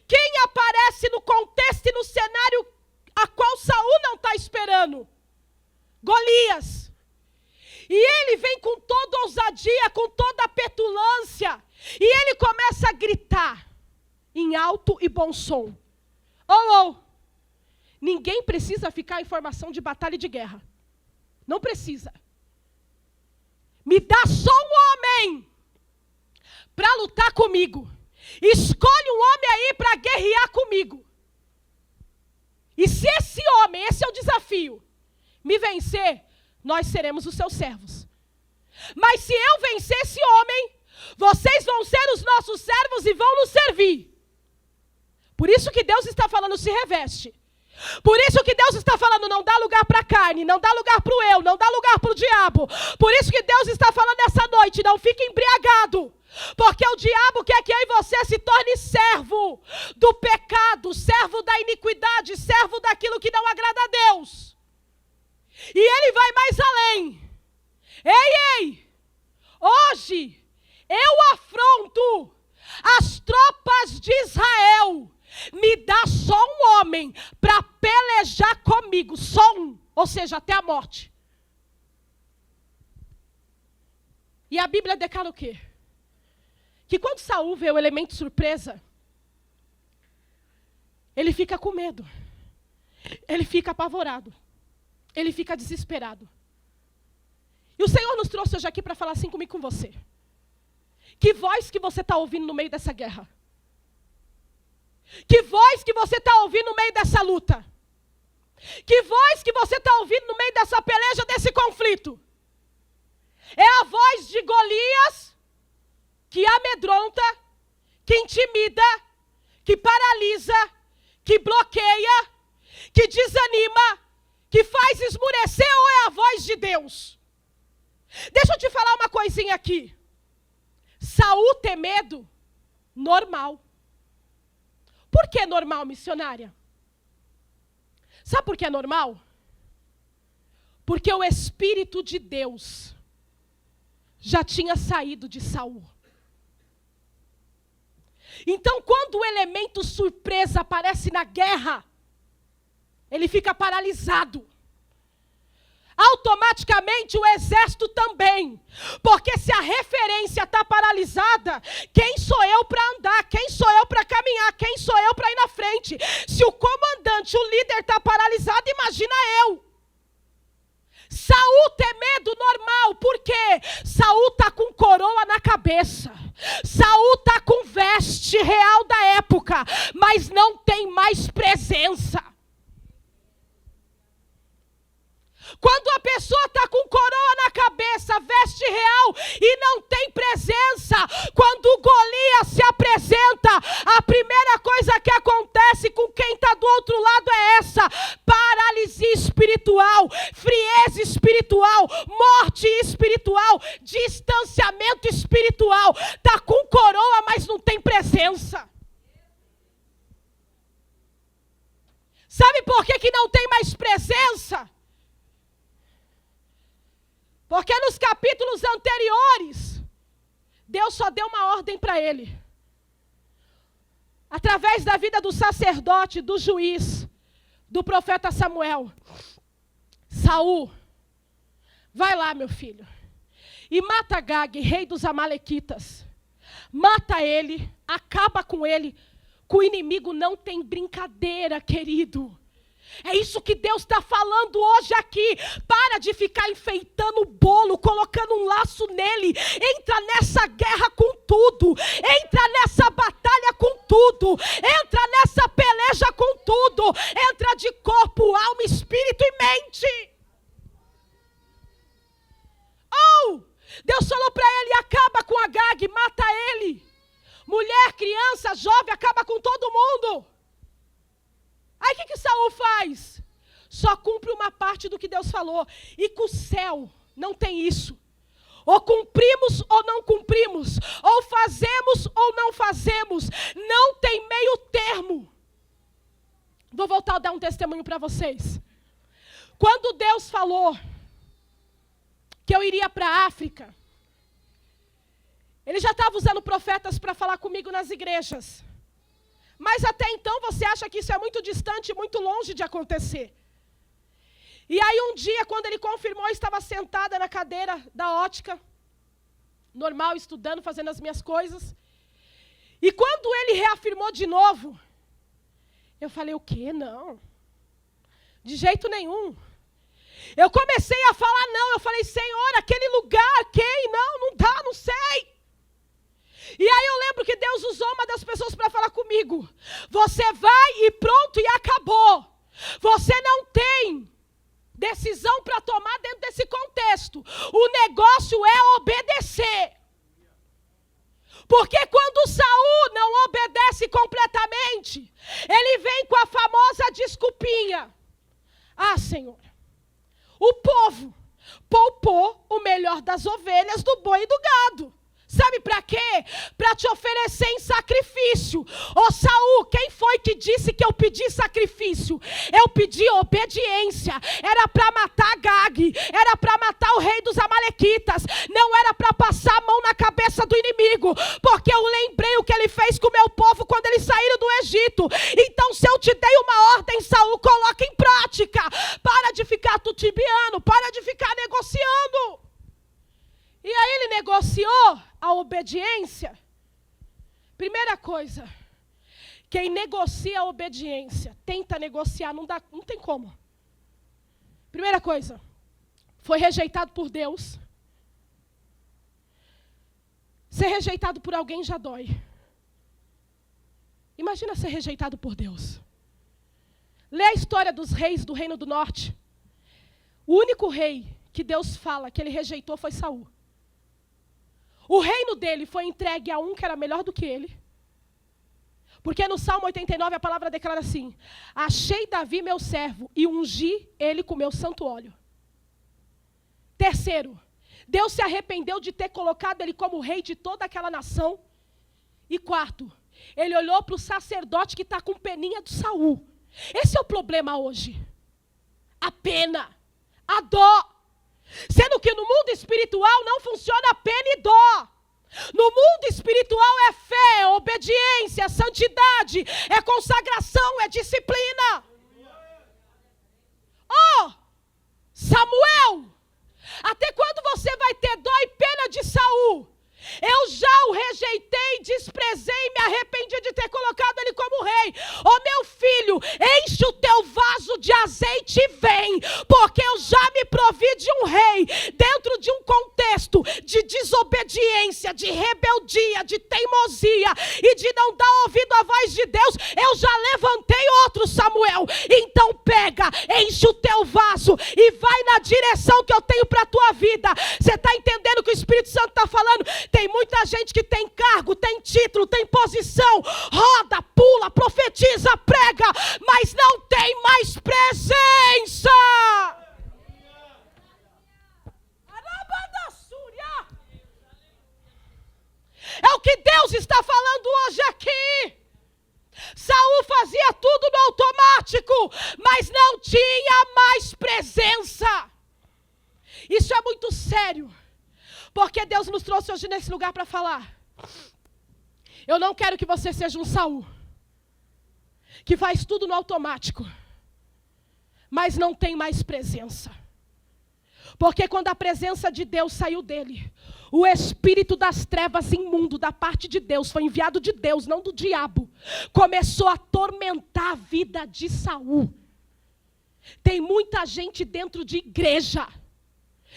quem aparece no contexto e no cenário a qual Saul não está esperando? Golias. E ele vem com toda ousadia, com toda a petulância, e ele começa a gritar em alto e bom som. Ninguém precisa ficar em formação de batalha e de guerra. Não precisa. Me dá só um homem para lutar comigo. Escolhe um homem aí para guerrear comigo. E se esse homem, esse é o desafio, me vencer, nós seremos os seus servos. Mas se eu vencer esse homem, vocês vão ser os nossos servos e vão nos servir. Por isso que Deus está falando, se reveste. Por isso que Deus está falando, não dá lugar para a carne, não dá lugar para o eu, não dá lugar para o diabo. Por isso que Deus está falando essa noite, não fique embriagado. Porque o diabo quer que eu e você se torne servo do pecado, servo da iniquidade, servo daquilo que não agrada a Deus. E ele vai mais além. Ei, hoje eu afronto as tropas de Israel. Me dá só um homem para pelejar comigo, só um, ou seja, até a morte. E a Bíblia declara o quê? Que quando Saul vê o elemento surpresa, ele fica com medo, ele fica apavorado, ele fica desesperado. E o Senhor nos trouxe hoje aqui para falar assim comigo e com você. Que voz que você está ouvindo no meio dessa guerra? Que voz que você está ouvindo no meio dessa luta? Que voz que você está ouvindo no meio dessa peleja, desse conflito? É a voz de Golias, que amedronta, que intimida, que paralisa, que bloqueia, que desanima, que faz esmurecer, ou é a voz de Deus? Deixa eu te falar uma coisinha aqui. Saul ter medo, normal. Por que normal, missionária? Sabe por que é normal? Porque o Espírito de Deus já tinha saído de Saul. Então, quando o elemento surpresa aparece na guerra, ele fica paralisado. Automaticamente o exército também. Porque se a referência está paralisada, quem sou eu para andar? Quem sou eu para caminhar? Quem sou eu para ir na frente? Se o comandante, o líder está paralisado, imagina eu. Saul ter medo normal, por quê? Saul está com coroa na cabeça. Saul está com veste real da época, mas não tem mais presença. Quando a pessoa está com coroa na cabeça, veste real e não tem presença, quando o Golias se apresenta, a primeira coisa que acontece com quem está do outro lado é essa: paralisia espiritual, frieza espiritual, morte espiritual, distanciamento espiritual. Está com coroa, mas não tem presença. Sabe por que não tem mais presença? Porque nos capítulos anteriores, Deus só deu uma ordem para ele. Através da vida do sacerdote, do juiz, do profeta Samuel. Saul, vai lá, meu filho, e mata Agag, rei dos amalequitas. Mata ele, acaba com ele. Com o inimigo não tem brincadeira, querido. É isso que Deus está falando hoje aqui. Para de ficar enfeitando o bolo, colocando um laço nele. Entra nessa guerra com tudo. Entra nessa batalha com tudo. Entra nessa peleja com tudo. Entra de corpo, alma, espírito e mente. Deus falou para ele: acaba com Agag, mata ele. Mulher, criança, jovem, acaba com todo mundo. Aí o que Saul faz? Só cumpre uma parte do que Deus falou. E com o céu não tem isso. Ou cumprimos ou não cumprimos. Ou fazemos ou não fazemos. Não tem meio termo. Vou voltar a dar um testemunho para vocês. Quando Deus falou que eu iria para a África. Ele já estava usando profetas para falar comigo nas igrejas. Mas até então você acha que isso é muito distante, muito longe de acontecer. E aí um dia, quando ele confirmou, eu estava sentada na cadeira da ótica, normal, estudando, fazendo as minhas coisas. E quando ele reafirmou de novo, eu falei, o quê? Não. De jeito nenhum. Eu comecei a falar não, eu falei, Senhor, aquele lugar, quem? Não dá, não sei. E aí eu lembro que Deus usou uma das pessoas para falar comigo. Você vai e pronto, e acabou. Você não tem decisão para tomar dentro desse contexto. O negócio é obedecer. Porque quando Saul não obedece completamente, ele vem com a famosa desculpinha. Ah, Senhor, o povo poupou o melhor das ovelhas, do boi e do gado. Sabe para quê? Para te oferecer em sacrifício. Ô Saul, quem foi que disse que eu pedi sacrifício? Eu pedi obediência. Era para matar Gag, era para matar o rei dos amalequitas. Não era para passar a mão na cabeça do inimigo. Porque eu lembrei o que ele fez com o meu povo quando eles saíram do Egito. Então se eu te dei uma ordem, Saul, coloca em prática. Para de ficar tutibiando, para de ficar negociando. E aí ele negociou a obediência. Primeira coisa, quem negocia a obediência, tenta negociar, não tem como. Primeira coisa, foi rejeitado por Deus. Ser rejeitado por alguém já dói. Imagina ser rejeitado por Deus. Lê a história dos reis do Reino do Norte. O único rei que Deus fala que ele rejeitou foi Saul. O reino dele foi entregue a um que era melhor do que ele. Porque no Salmo 89 a palavra declara assim: achei Davi meu servo e ungi ele com meu santo óleo. Terceiro, Deus se arrependeu de ter colocado ele como rei de toda aquela nação. E quarto, ele olhou para o sacerdote que está com peninha de Saul. Esse é o problema hoje. A pena, a dó. Sendo que no mundo espiritual não funciona pena e dó. No mundo espiritual é fé, é obediência, é santidade, é consagração, é disciplina. Oh, Samuel, até quando você vai ter dó e pena de Saul? Eu já o rejeitei, desprezei, me arrependi de ter colocado ele como rei. Ô meu filho, enche o teu vaso de azeite e vem, porque eu já me provi de um rei, dentro de um contexto de desobediência, de rebeldia, de teimosia e de não dar ouvido à voz de Deus. Eu já levantei outro, Samuel. Então pega, enche o teu vaso e vai na direção que eu tenho para a tua vida. Você está entendendo o que o Espírito Santo está falando? Tem muita gente que tem cargo, tem título, tem posição, roda, pula, profetiza, prega, mas não tem mais presença. É o que Deus está falando hoje aqui. Saul fazia tudo no automático, mas não tinha mais presença. Isso é muito sério. Porque Deus nos trouxe hoje nesse lugar para falar. Eu não quero que você seja um Saul, que faz tudo no automático, mas não tem mais presença. Porque quando a presença de Deus saiu dele, o espírito das trevas imundo da parte de Deus, foi enviado de Deus, não do diabo, começou a atormentar a vida de Saul. Tem muita gente dentro de igreja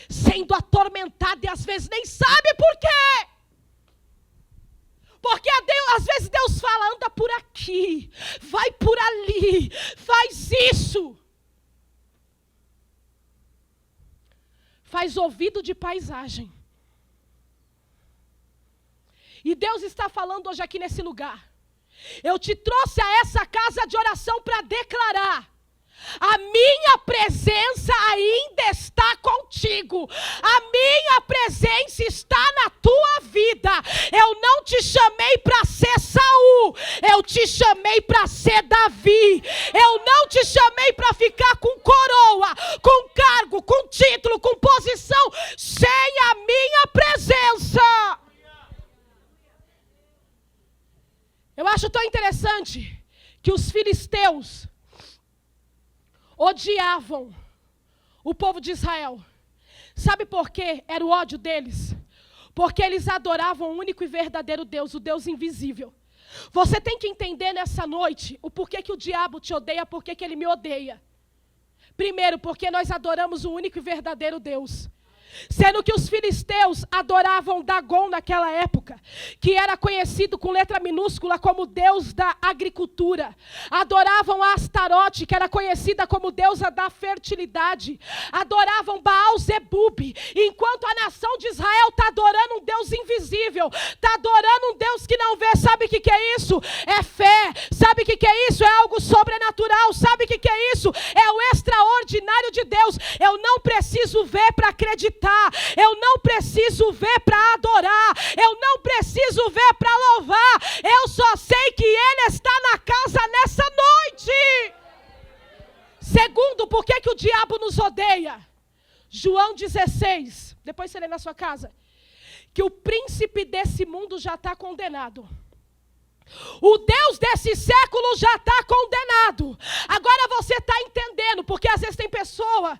sendo atormentada e às vezes nem sabe por quê. Porque às vezes Deus fala, anda por aqui, vai por ali, faz isso. Faz ouvido de paisagem. E Deus está falando hoje aqui nesse lugar. Eu te trouxe a essa casa de oração para declarar A minha presença ainda está contigo. A minha presença está na tua vida. Eu não te chamei para ser Saul. Eu te chamei para ser Davi. Eu não te chamei para ficar com coroa, com cargo, com título, com posição, sem a minha presença. Eu acho tão interessante que os filisteus odiavam o povo de Israel. Sabe por quê? Era o ódio deles. Porque eles adoravam o único e verdadeiro Deus, o Deus invisível. Você tem que entender nessa noite o porquê que o diabo te odeia, porquê que ele me odeia. Primeiro, porque nós adoramos o único e verdadeiro Deus. Sendo que os filisteus adoravam Dagon naquela época, que era conhecido com letra minúscula como Deus da agricultura. Adoravam a Astarote, que era conhecida como deusa da fertilidade. Adoravam Baal-Zebub. Enquanto a nação de Israel está adorando um Deus invisível, está adorando um Deus que não vê. Sabe o que é isso? É fé. Sabe o que é isso? É algo sobrenatural. Sabe o que é isso? É o extraordinário de Deus. Eu não preciso ver para acreditar. Eu não preciso ver para adorar. Eu não preciso ver para louvar. Eu só sei que Ele está na casa nessa noite. Segundo, por que o diabo nos odeia? João 16, depois você lê na sua casa, que o príncipe desse mundo já está condenado. O Deus desse século já está condenado. Agora você está entendendo, porque às vezes tem pessoa...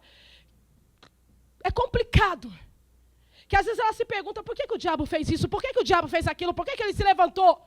É complicado. Que às vezes ela se pergunta, por que o diabo fez isso? Por que o diabo fez aquilo? Por que ele se levantou?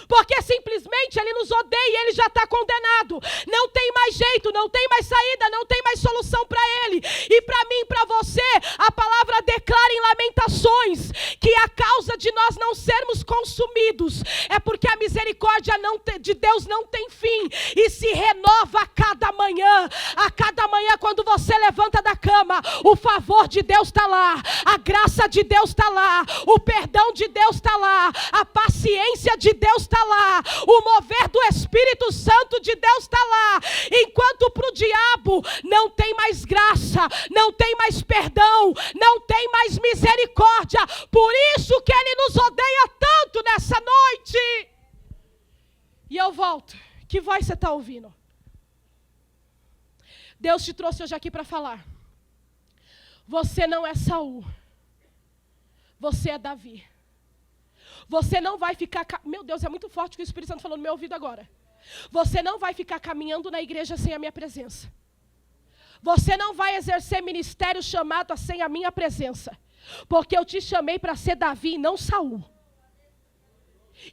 Porque simplesmente ele nos odeia e ele já está condenado. Não tem mais jeito, não tem mais saída, não tem mais solução para ele. E para mim, para você, a palavra declara em Lamentações que a causa de nós não sermos consumidos é porque a misericórdia de Deus não tem fim e se renova a cada manhã. A cada manhã, quando você levanta da cama, o favor de Deus está lá, a graça de Deus está lá, o perdão de Deus está lá, a paciência de Deus está lá, o mover do Espírito Santo de Deus está lá, enquanto para o diabo não tem mais graça, não tem mais perdão, não tem mais misericórdia. Por isso que ele nos odeia tanto nessa noite. E eu volto, que voz você está ouvindo? Deus te trouxe hoje aqui para falar. Você não é Saul, você é Davi. Você não vai ficar... Meu Deus, é muito forte o que o Espírito Santo falou no meu ouvido agora. Você não vai ficar caminhando na igreja sem a minha presença. Você não vai exercer ministério chamado sem a minha presença. Porque eu te chamei para ser Davi e não Saul.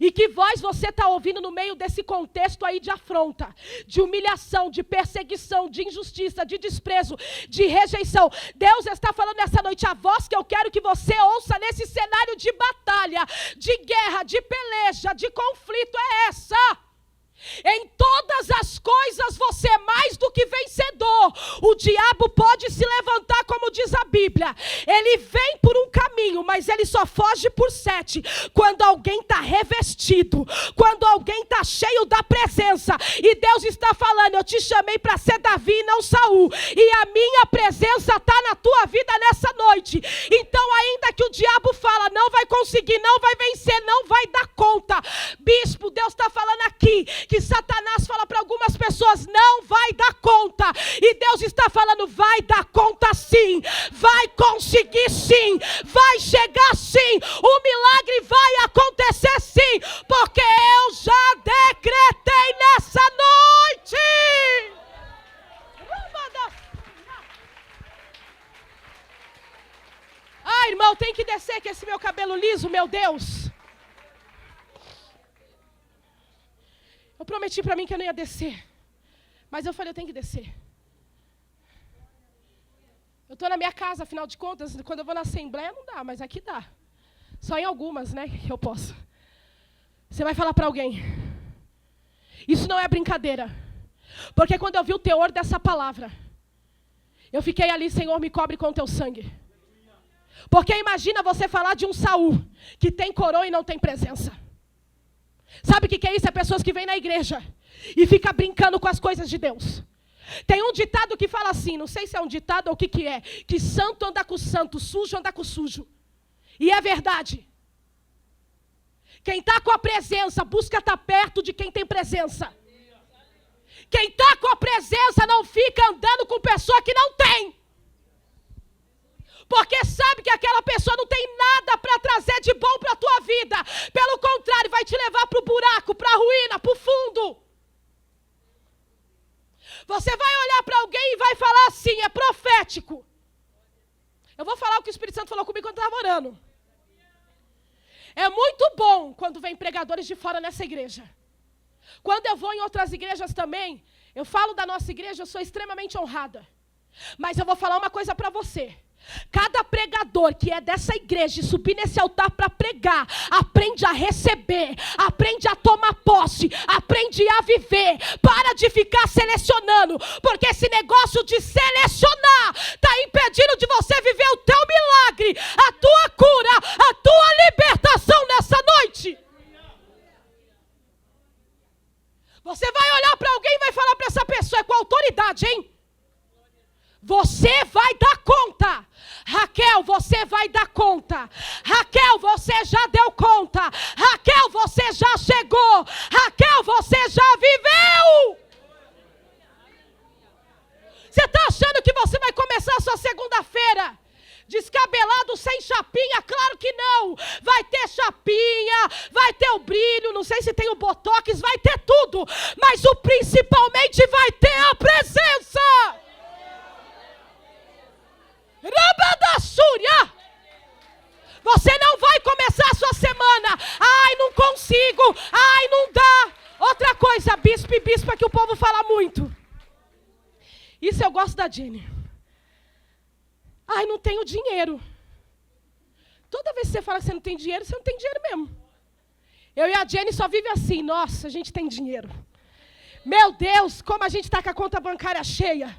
E que voz você está ouvindo no meio desse contexto aí de afronta, de humilhação, de perseguição, de injustiça, de desprezo, de rejeição? Deus está falando nessa noite, a voz que eu quero que você ouça nesse cenário de batalha, de guerra, de peleja, de conflito é essa. Em todas as coisas você é mais do que vencedor. O diabo pode se levantar, como diz a Bíblia. Ele vem por um caminho, mas ele só foge por 7. Quando alguém está revestido, quando alguém está cheio da presença. E Deus está falando, eu te chamei para ser Davi e não Saul. E a minha presença está na tua vida nessa noite. Então ainda que o diabo fala, não vai conseguir, não vai vencer, não vai dar conta. Bispo, Deus está falando aqui que Satanás fala para algumas pessoas, não vai dar conta. E Deus está falando, vai dar conta sim. Vai conseguir sim. Vai chegar sim. O milagre vai acontecer sim. Porque eu já decretei nessa noite. Ai, irmão, tem que descer que esse meu cabelo liso, meu Deus. Eu prometi para mim que eu não ia descer. Mas eu falei, eu tenho que descer. Eu estou na minha casa, afinal de contas, quando eu vou na assembleia não dá, mas aqui dá. Só em algumas, né, que eu posso. Você vai falar para alguém. Isso não é brincadeira. Porque quando eu vi o teor dessa palavra, eu fiquei ali, Senhor, me cobre com o teu sangue. Porque imagina você falar de um Saul, que tem coroa e não tem presença. Sabe o que é isso? É pessoas que vêm na igreja e ficam brincando com as coisas de Deus. Tem um ditado que fala assim, não sei se é um ditado ou o que é, que santo anda com santo, sujo anda com sujo. E é verdade. Quem está com a presença, busca estar perto de quem tem presença. Quem está com a presença não fica andando com pessoa que não tem. Porque sabe que aquela pessoa não tem nada para trazer de bom para a tua vida. Pelo contrário, vai te levar para o buraco, para a ruína, para o fundo. Você vai olhar para alguém e vai falar assim, é profético. Eu vou falar o que o Espírito Santo falou comigo quando eu estava orando. É muito bom quando vem pregadores de fora nessa igreja. Quando eu vou em outras igrejas também, eu falo da nossa igreja, eu sou extremamente honrada. Mas eu vou falar uma coisa para você. Cada pregador que é dessa igreja e subir nesse altar para pregar, aprende a receber, aprende a tomar posse, aprende a viver. Para de ficar selecionando, porque esse negócio de selecionar está impedindo de você viver o teu milagre, a tua cura, a tua libertação nessa noite. Você vai olhar para alguém e vai falar para essa pessoa, é com autoridade, hein? Você vai dar conta. Raquel, você vai dar conta. Raquel, você já deu conta. Raquel, você já chegou. Raquel, você já viveu. Você está achando que você vai começar a sua segunda-feira descabelado, sem chapinha? Claro que não. Vai ter chapinha, vai ter o brilho, não sei se tem o botox, vai ter tudo. Mas o principalmente vai ter a presença. Rabadassúria! Você não vai começar a sua semana. Ai, não consigo. Ai, não dá. Outra coisa, bispo e bispa, que o povo fala muito. Isso eu gosto da Jenny. Ai, não tenho dinheiro. Toda vez que você fala que você não tem dinheiro, você não tem dinheiro mesmo. Eu e a Jenny só vive assim. Nossa, a gente tem dinheiro. Meu Deus, como a gente está com a conta bancária cheia.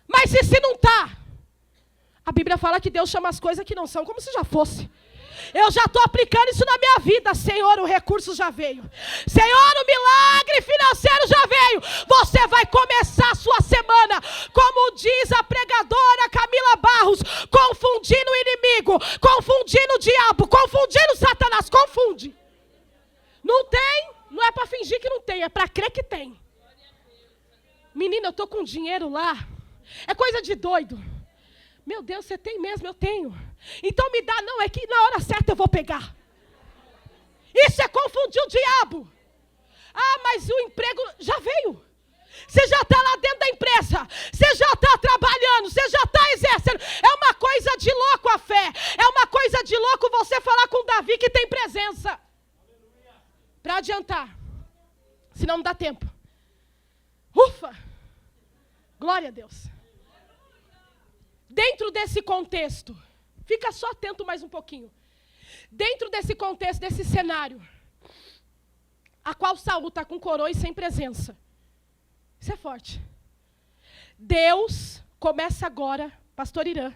Mas e se não está? A Bíblia fala que Deus chama as coisas que não são como se já fosse. Eu já estou aplicando isso na minha vida. Senhor, o recurso já veio. Senhor, o milagre financeiro já veio. Você vai começar a sua semana, como diz a pregadora Camila Barros, confundindo o inimigo, confundindo o diabo, confundindo Satanás. Confunde. Não tem, não é para fingir que não tem, é para crer que tem. Menina, eu estou com dinheiro lá. É coisa de doido. Meu Deus, você tem mesmo? Eu tenho. Então me dá, não, é que na hora certa eu vou pegar. Isso é confundir o diabo. Ah, mas o emprego já veio. Você já está lá dentro da empresa. Você já está trabalhando. Você já está exercendo. É uma coisa de louco a fé. É uma coisa de louco você falar com Davi que tem presença. Para adiantar. Senão não dá tempo. Ufa! Glória a Deus. Dentro desse contexto, fica só atento mais um pouquinho. Dentro desse contexto, desse cenário, a qual Saul está com coroa e sem presença. Isso é forte. Deus começa agora, pastor Irã,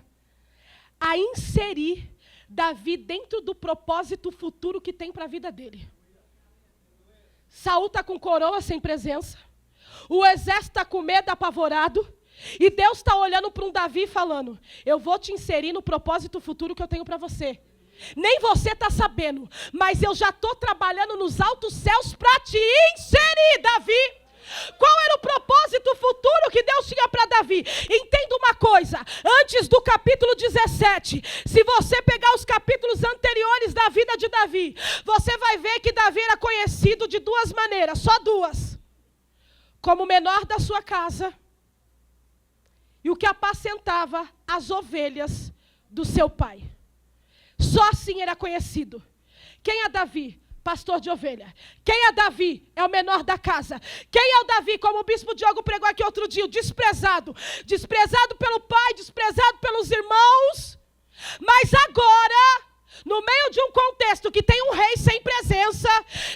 a inserir Davi dentro do propósito futuro que tem para a vida dele. Saul está com coroa sem presença. O exército está com medo, apavorado. E Deus está olhando para um Davi falando, eu vou te inserir no propósito futuro que eu tenho para você. Nem você está sabendo, mas eu já estou trabalhando nos altos céus para te inserir, Davi. Qual era o propósito futuro que Deus tinha para Davi? Entenda uma coisa, antes do capítulo 17, se você pegar os capítulos anteriores da vida de Davi, você vai ver que Davi era conhecido de duas maneiras, só duas. Como o menor da sua casa, e o que apacentava as ovelhas do seu pai. Só assim era conhecido. Quem é Davi? Pastor de ovelha. Quem é Davi? É o menor da casa. Quem é o Davi? Como o bispo Diogo pregou aqui outro dia, o desprezado. Desprezado pelo pai, desprezado pelos irmãos. Mas agora, no meio de um contexto que tem um rei sem presença,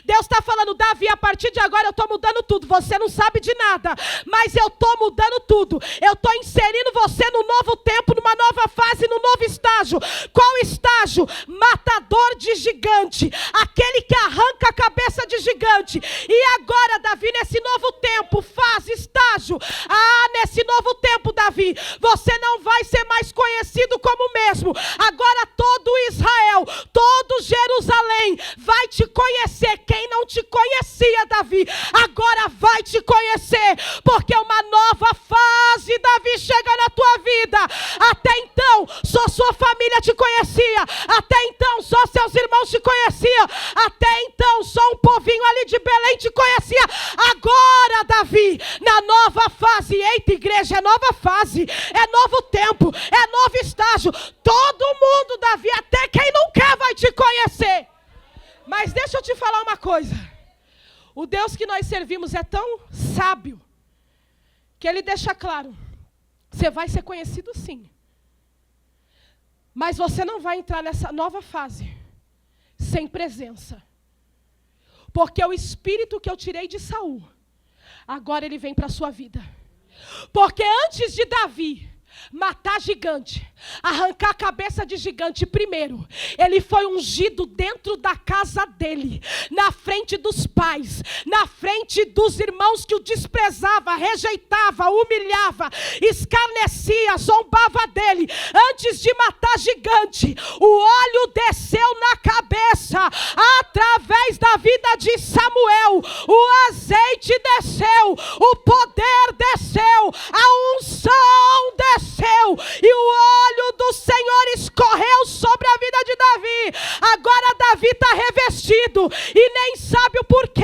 Deus está falando, Davi, a partir de agora eu estou mudando tudo. Você não sabe de nada, mas eu estou mudando tudo. Eu estou inserindo você num novo tempo, numa nova fase fase, no novo estágio. Qual estágio? Matador de gigante. Aquele que arranca a cabeça de gigante. E agora, Davi, nesse novo tempo, fase, estágio. Nesse novo tempo, Davi, você não vai ser mais conhecido como o mesmo. Agora todo Israel, todo Jerusalém vai te conhecer. Quem não te conhecia, Davi, agora vai te conhecer. Porque uma nova fase, Davi, chega na tua vida. Até então, só sua família te conhecia. Até então, só seus irmãos te conheciam. Até então, só um povinho ali de Belém te conhecia. Agora, Davi, na nova fase, eita igreja, é nova fase, é novo tempo, é novo estágio. Todo mundo, Davi, até quem não quer vai te conhecer. Mas deixa eu te falar uma coisa. O Deus que nós servimos é tão sábio que Ele deixa claro: você vai ser conhecido sim, mas você não vai entrar nessa nova fase sem presença. Porque o espírito que eu tirei de Saul, agora ele vem para a sua vida. Porque antes de Davi matar gigante, arrancar a cabeça de gigante, primeiro, ele foi ungido dentro da casa dele, na frente dos pais, na frente dos irmãos que o desprezava, rejeitava, humilhava, escarnecia, zombava dele. Antes de matar gigante, o óleo desceu na cabeça, através da vida de Samuel, o azeite desceu, o poder desceu, a unção desceu, e o óleo do Senhor escorreu sobre a vida de Davi. Agora Davi está revestido e nem sabe o porquê.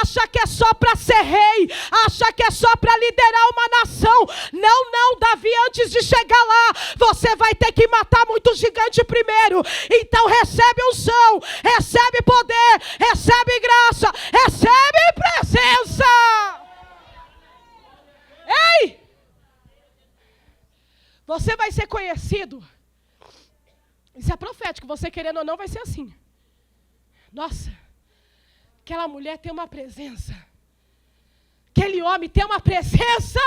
Acha que é só para ser rei, acha que é só para liderar uma nação. Não, não, Davi, antes de chegar lá, você vai ter que matar muito gigante primeiro. Então recebe unção, recebe poder, recebe graça, recebe presença. Ei! Você vai ser conhecido. Isso é profético, você querendo ou não vai ser assim. Nossa, aquela mulher tem uma presença. Aquele homem tem uma presença.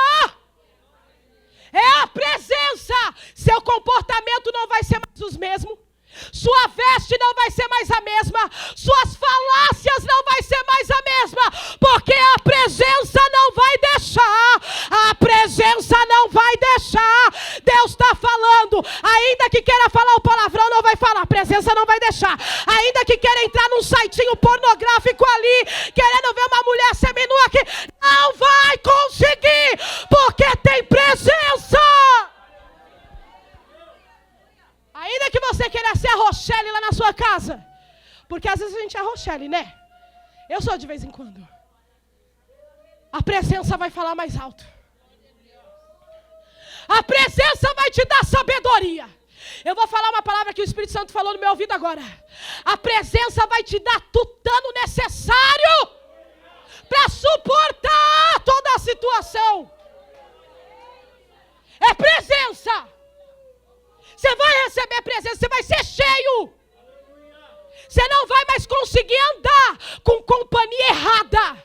É a presença. Seu comportamento não vai ser mais os mesmos. Sua veste não vai ser mais a mesma. Suas falácias não vai ser mais a mesma. Porque a presença não vai deixar. A presença não vai deixar. Deus está falando. Ainda que queira falar o palavrão, não vai falar. A presença não vai deixar. Ainda que queira entrar num sitinho pornográfico ali, querendo ver uma mulher seminua aqui, não vai conseguir. Porque tem presença. Ainda que você queira ser a Rochelle lá na sua casa. Porque às vezes a gente é a Rochelle, né? Eu sou de vez em quando. A presença vai falar mais alto. A presença vai te dar sabedoria. Eu vou falar uma palavra que o Espírito Santo falou no meu ouvido agora. A presença vai te dar tutano necessário para suportar toda a situação. É presença. Você vai receber presença, você vai ser cheio. Você não vai mais conseguir andar com companhia errada,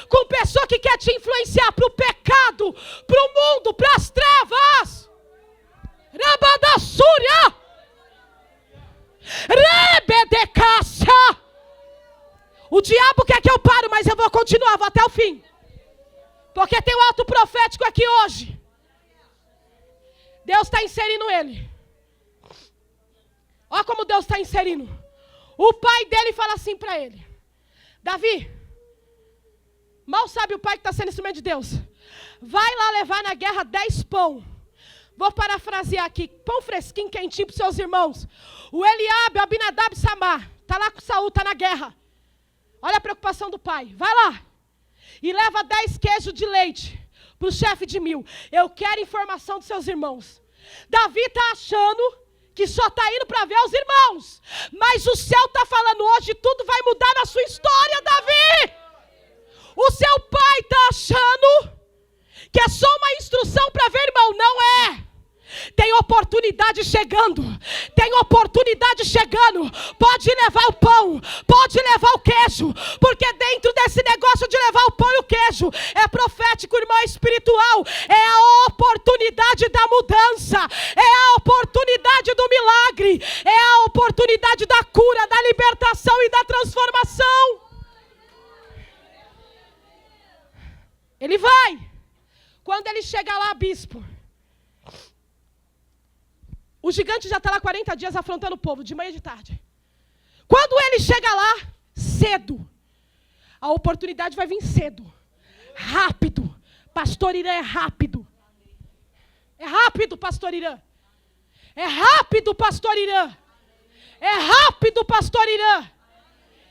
com pessoa que quer te influenciar para o pecado, para o mundo, para as trevas. Rabadassúria, Rebedecácia. O diabo quer que eu pare, mas eu vou continuar, vou até o fim. Porque tem um alto profético aqui hoje. Deus está inserindo ele. Olha como Deus está inserindo. O pai dele fala assim para ele: Davi, mal sabe o pai que está sendo instrumento de Deus. Vai lá levar na guerra 10 pão. Vou parafrasear aqui. Pão fresquinho, quentinho para os seus irmãos. O Eliabe, o Abinadab e Samar. Está lá com Saul, está na guerra. Olha a preocupação do pai. Vai lá. E leva 10 queijos de leite para o chefe de 1000. Eu quero informação dos seus irmãos. Davi está achando que só está indo para ver os irmãos. Mas o céu está falando hoje, tudo vai mudar na sua história, Davi. O seu pai está achando que é só uma instrução para ver irmão. Não é. Tem oportunidade chegando. Tem oportunidade chegando. Pode levar o pão, pode levar o queijo. Porque dentro desse negócio de levar o pão e o queijo, é profético, irmão, é espiritual. É a oportunidade da mudança. É a oportunidade Ele vai. Quando ele chega lá, bispo, o gigante já está lá 40 dias afrontando o povo, de manhã e de tarde. Quando ele chega lá, cedo, a oportunidade vai vir cedo. Rápido. Pastor Irã é rápido. É rápido, pastor Irã. É rápido, pastor Irã. É rápido, pastor Irã.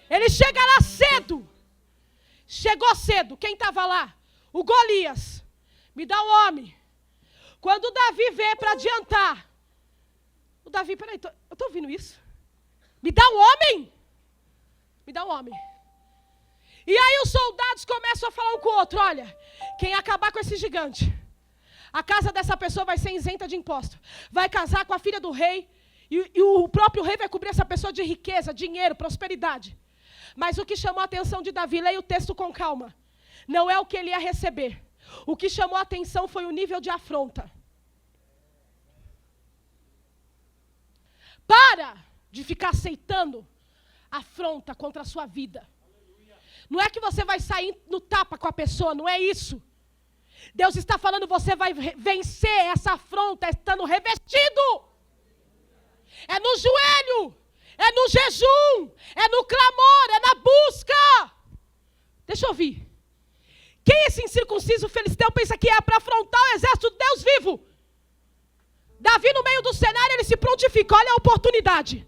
Ele chega lá cedo. Chegou cedo. Quem estava lá? O Golias. Me dá um homem. Quando o Davi veio para adiantar. O Davi, peraí, eu estou ouvindo isso? Me dá um homem. Me dá um homem. E aí os soldados começam a falar um com o outro. Olha, quem acabar com esse gigante, a casa dessa pessoa vai ser isenta de imposto. Vai casar com a filha do rei. E o próprio rei vai cobrir essa pessoa de riqueza, dinheiro, prosperidade. Mas o que chamou a atenção de Davi, leia o texto com calma, não é o que ele ia receber. O que chamou a atenção foi o nível de afronta. Para de ficar aceitando afronta contra a sua vida. Não é que você vai sair no tapa com a pessoa, não é isso. Deus está falando, você vai vencer essa afronta estando revestido. É no joelho, é no jejum, é no clamor, é na busca. Deixa eu ouvir. Quem esse incircunciso filisteu pensa que é para afrontar o exército de Deus vivo? Davi no meio do cenário, ele se prontifica, olha a oportunidade.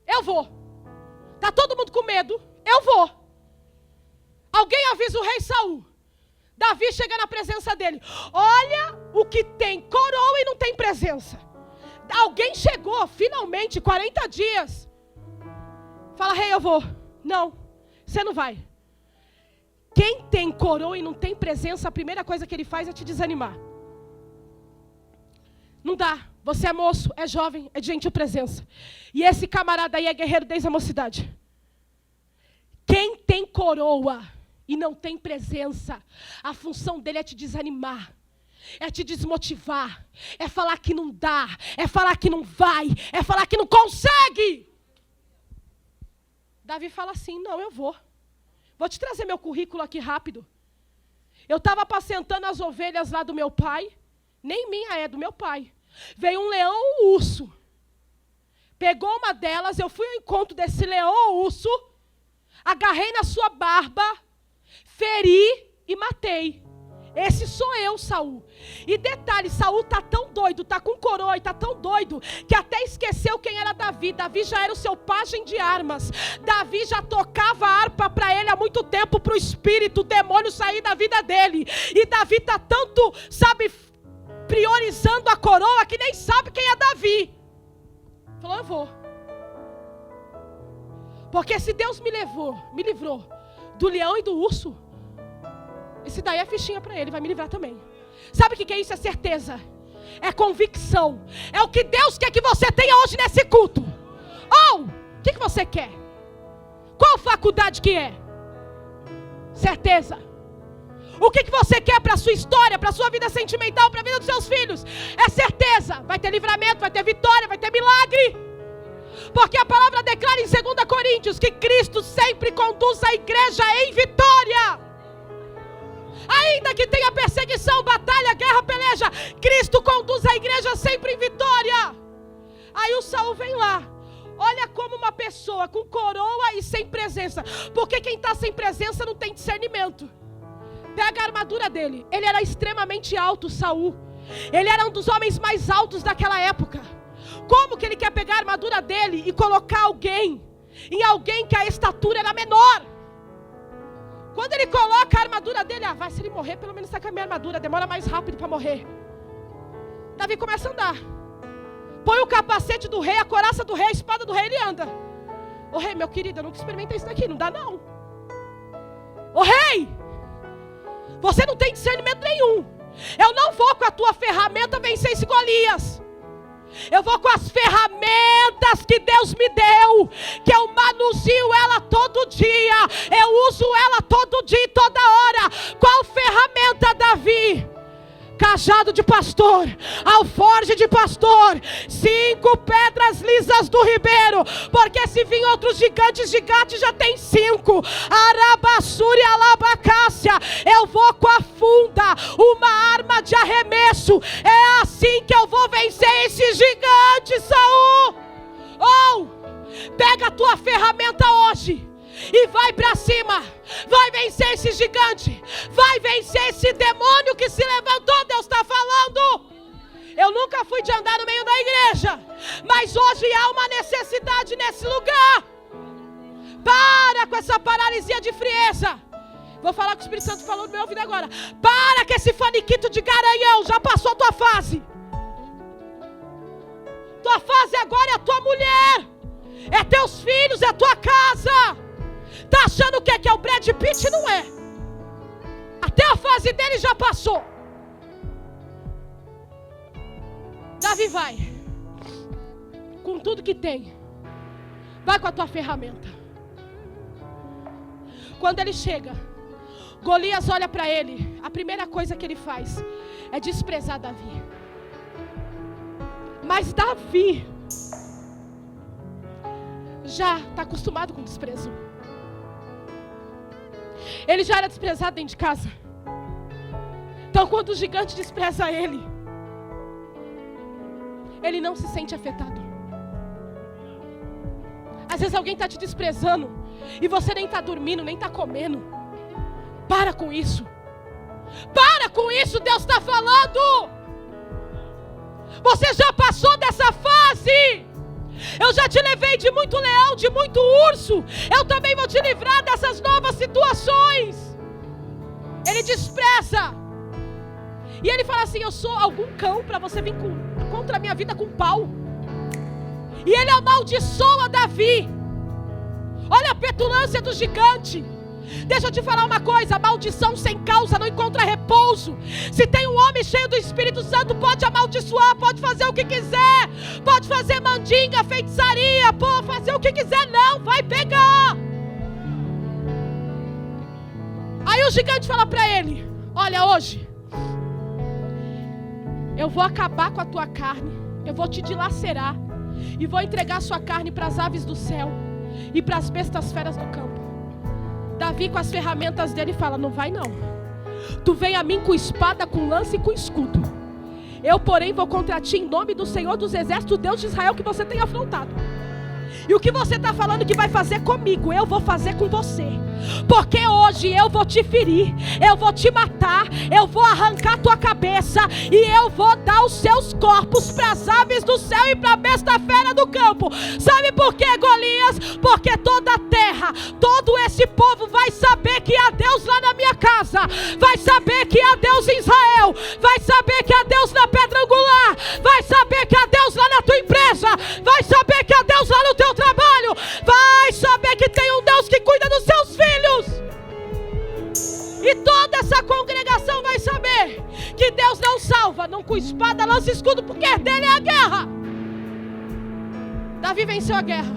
Eu vou. Está todo mundo com medo, eu vou. Alguém avisa o rei Saul. Davi chega na presença dele. Olha o que tem coroa e não tem presença. Alguém chegou, finalmente, 40 dias. Fala, rei, eu vou. Não, você não vai. Quem tem coroa e não tem presença, a primeira coisa que ele faz é te desanimar. Não dá. Você é moço, é jovem, é de gentil presença. E esse camarada aí é guerreiro desde a mocidade. Quem tem coroa e não tem presença, a função dele é te desanimar, é te desmotivar, é falar que não dá, é falar que não vai, é falar que não consegue. Davi fala assim, não, eu vou. Vou te trazer meu currículo aqui rápido. Eu estava apacentando as ovelhas lá do meu pai, nem minha é, do meu pai. Veio um leão ou um urso. Pegou uma delas, eu fui ao encontro desse leão ou urso, agarrei na sua barba, feri e matei. Esse sou eu, Saul. E detalhe, Saul está tão doido, está com coroa e está tão doido, que até esqueceu quem era Davi. Davi já era o seu pajem de armas. Davi já tocava a harpa para ele há muito tempo, para o espírito, o demônio sair da vida dele. E Davi está tanto, sabe, priorizando a coroa, que nem sabe quem é Davi. Falou, eu vou. Porque se Deus me livrou do leão e do urso, esse daí é fichinha para ele, vai me livrar também. Sabe o que é isso? É certeza, é convicção, é o que Deus quer que você tenha hoje nesse culto. Ou, o que você quer? Qual faculdade que é? Certeza. O que você quer para a sua história, para a sua vida sentimental, para a vida dos seus filhos? É certeza, vai ter livramento, vai ter vitória, vai ter milagre. Porque a palavra declara em 2 Coríntios que Cristo sempre conduz a igreja em vitória. Ainda que tenha perseguição, batalha, guerra, peleja, Cristo conduz a igreja sempre em vitória. Aí o Saul vem lá. Olha como uma pessoa com coroa e sem presença. Porque quem está sem presença não tem discernimento. Pega a armadura dele. Ele era extremamente alto, Saul. Ele era um dos homens mais altos daquela época. Como que ele quer pegar a armadura dele e colocar alguém em alguém que a estatura era menor? Quando ele coloca a armadura dele, vai, se ele morrer, pelo menos está com a minha armadura, demora mais rápido para morrer. Davi começa a andar. Põe o capacete do rei, a couraça do rei, a espada do rei, ele anda. Ô rei, meu querido, eu nunca experimentei isso daqui, não dá não. Ô rei, você não tem discernimento nenhum. Eu não vou com a tua ferramenta vencer esse Golias. Eu vou com as ferramentas que Deus me deu, que eu manusio ela todo dia, eu uso ela todo dia e toda hora. Qual ferramenta, Davi? Cajado de pastor, alforje de pastor, 5 pedras lisas do ribeiro, porque se vir outros gigantes, gigante já tem 5. Arabassuri alabacácia, eu vou com Vai vencer esse demônio que se levantou, Deus está falando. Eu nunca fui de andar no meio da igreja, mas hoje há uma necessidade nesse lugar. Para com essa paralisia de frieza. Vou falar com o Espírito Santo falou no meu ouvido agora. Para com esse faniquito de garanhão. Já passou a tua fase. Tua fase agora é a tua mulher, é teus filhos, é a tua casa. Tá achando o que é o Brad Pitt? Não é. Até a fase dele já passou. Davi vai com tudo que tem. Vai com a tua ferramenta. Quando ele chega, Golias olha para ele. A primeira coisa que ele faz é desprezar Davi. Mas Davi já está acostumado com desprezo. Ele já era desprezado dentro de casa. Então quando o gigante despreza ele não se sente afetado. Às vezes alguém está te desprezando e você nem está dormindo, nem está comendo. Para com isso. Para com isso, Deus está falando. Você já passou dessa fase. Eu já te levei de muito leão, de muito urso. Eu também vou te livrar dessas novas situações. Ele despreza. E ele fala assim: eu sou algum cão para você vir contra a minha vida com pau. E ele amaldiçoa Davi. Olha a petulância do gigante. Deixa eu te falar uma coisa: maldição sem causa não encontra repouso. Se tem um homem cheio do Espírito Santo, pode amaldiçoar, pode fazer o que quiser, pode fazer mandinga, feitiçaria, pode fazer o que quiser, não vai pegar. Aí o gigante fala para ele: olha, hoje eu vou acabar com a tua carne, eu vou te dilacerar e vou entregar a sua carne para as aves do céu e para as bestas feras do campo. Davi, com as ferramentas dele, fala: não vai não. Tu vem a mim com espada, com lança e com escudo. Eu, porém, vou contra ti em nome do Senhor dos Exércitos, Deus de Israel, que você tem afrontado. E o que você está falando que vai fazer comigo, eu vou fazer com você. Porque hoje eu vou te ferir, eu vou te matar, eu vou arrancar tua cabeça e eu vou dar os seus corpos para as aves do céu e para a besta fera do campo. Sabe por quê, Golias? Porque toda a terra, todo esse povo vai saber que há Deus lá na minha casa, vai saber que há Deus em Israel, vai saber que há Deus na pedra angular, vai saber que há Deus lá na tua empresa, vai saber que há Deus lá no teu trabalho, vai saber que tem um Deus que cuida dos seus filhos. E toda essa congregação vai saber que Deus não salva, não com espada, lança e escudo, porque dele é a guerra. Davi venceu a guerra.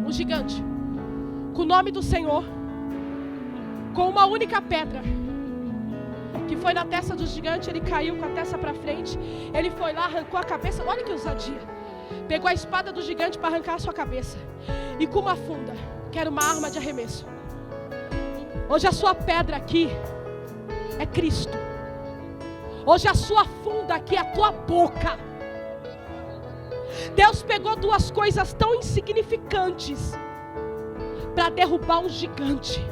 O gigante, com o nome do Senhor, com uma única pedra, que foi na testa do gigante. Ele caiu com a testa para frente. Ele foi lá, arrancou a cabeça. Olha que ousadia. Pegou a espada do gigante para arrancar a sua cabeça. E com uma funda, que era uma arma de arremesso. Hoje a sua pedra aqui é Cristo. Hoje a sua funda aqui é a tua boca. Deus pegou duas coisas tão insignificantes para derrubar um gigante.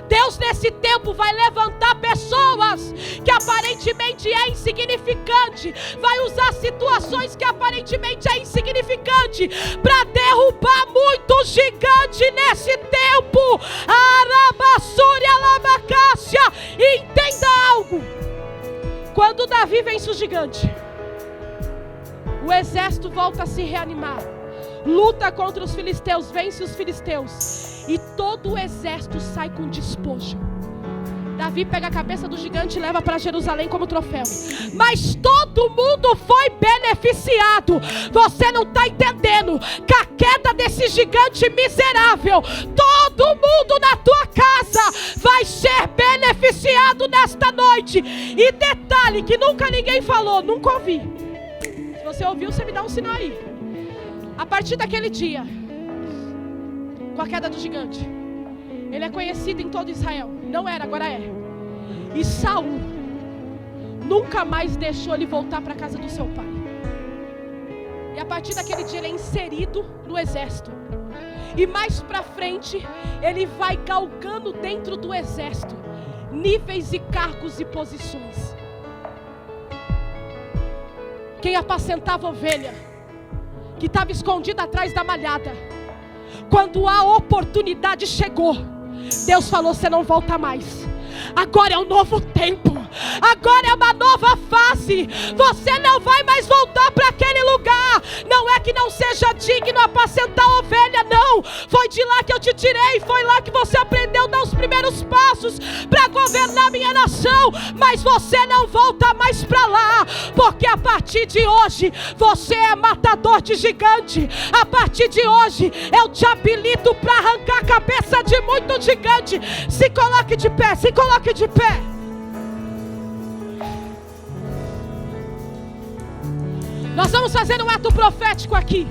Deus nesse tempo vai levantar pessoas que aparentemente é insignificante, vai usar situações que aparentemente é insignificante para derrubar muito gigante nesse tempo. Arabassúria, Alabacácia. Entenda algo: quando Davi vence o gigante, o exército volta a se reanimar, luta contra os filisteus, vence os filisteus, e todo o exército sai com despojo. Davi pega a cabeça do gigante e leva para Jerusalém como troféu. Mas todo mundo foi beneficiado. Você não está entendendo que a queda desse gigante miserável, todo mundo na tua casa vai ser beneficiado nesta noite. E detalhe que nunca ninguém falou, nunca ouvi. Se você ouviu, você me dá um sinal aí. A partir daquele dia, com a queda do gigante, ele é conhecido em todo Israel. Não era, agora é. E Saul nunca mais deixou ele voltar para a casa do seu pai. E a partir daquele dia ele é inserido no exército. E mais para frente ele vai galgando dentro do exército. níveis e cargos e posições. Quem apacentava ovelha, que estava escondida atrás da malhada, quando a oportunidade chegou, Deus falou: você não volta mais. Agora é um novo tempo, agora é uma nova fase. Você não vai mais voltar para aquele lugar. Não é que não seja digno apacentar a ovelha, não. Foi de lá que eu te tirei, foi lá que você aprendeu a dar os primeiros passos para governar minha nação. Mas você não volta mais para lá, porque a partir de hoje você é matador de gigante. A partir de hoje eu te habilito para arrancar a cabeça de muito gigante. Se coloque de pé, se coloque de pé. Nós vamos fazer um ato profético aqui.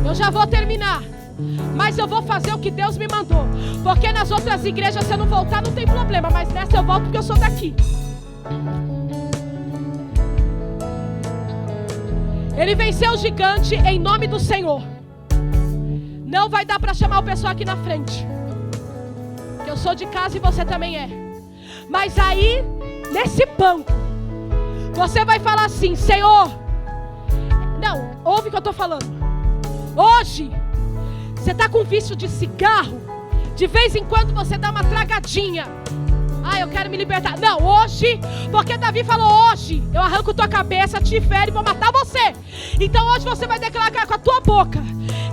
Eu já vou terminar, mas eu vou fazer o que Deus me mandou. Porque nas outras igrejas, se eu não voltar, não tem problema, mas nessa eu volto porque eu sou daqui. Ele venceu o gigante em nome do Senhor. Não vai dar para chamar o pessoal aqui na frente, que eu sou de casa e você também é. Mas aí, nesse banco, você vai falar assim: Senhor, não, ouve o que eu estou falando. Hoje, você está com vício de cigarro, de vez em quando você dá uma tragadinha. Ah, eu quero me libertar. Não, hoje, porque Davi falou: hoje eu arranco tua cabeça, te fere e vou matar você. Então hoje você vai declarar com a tua boca: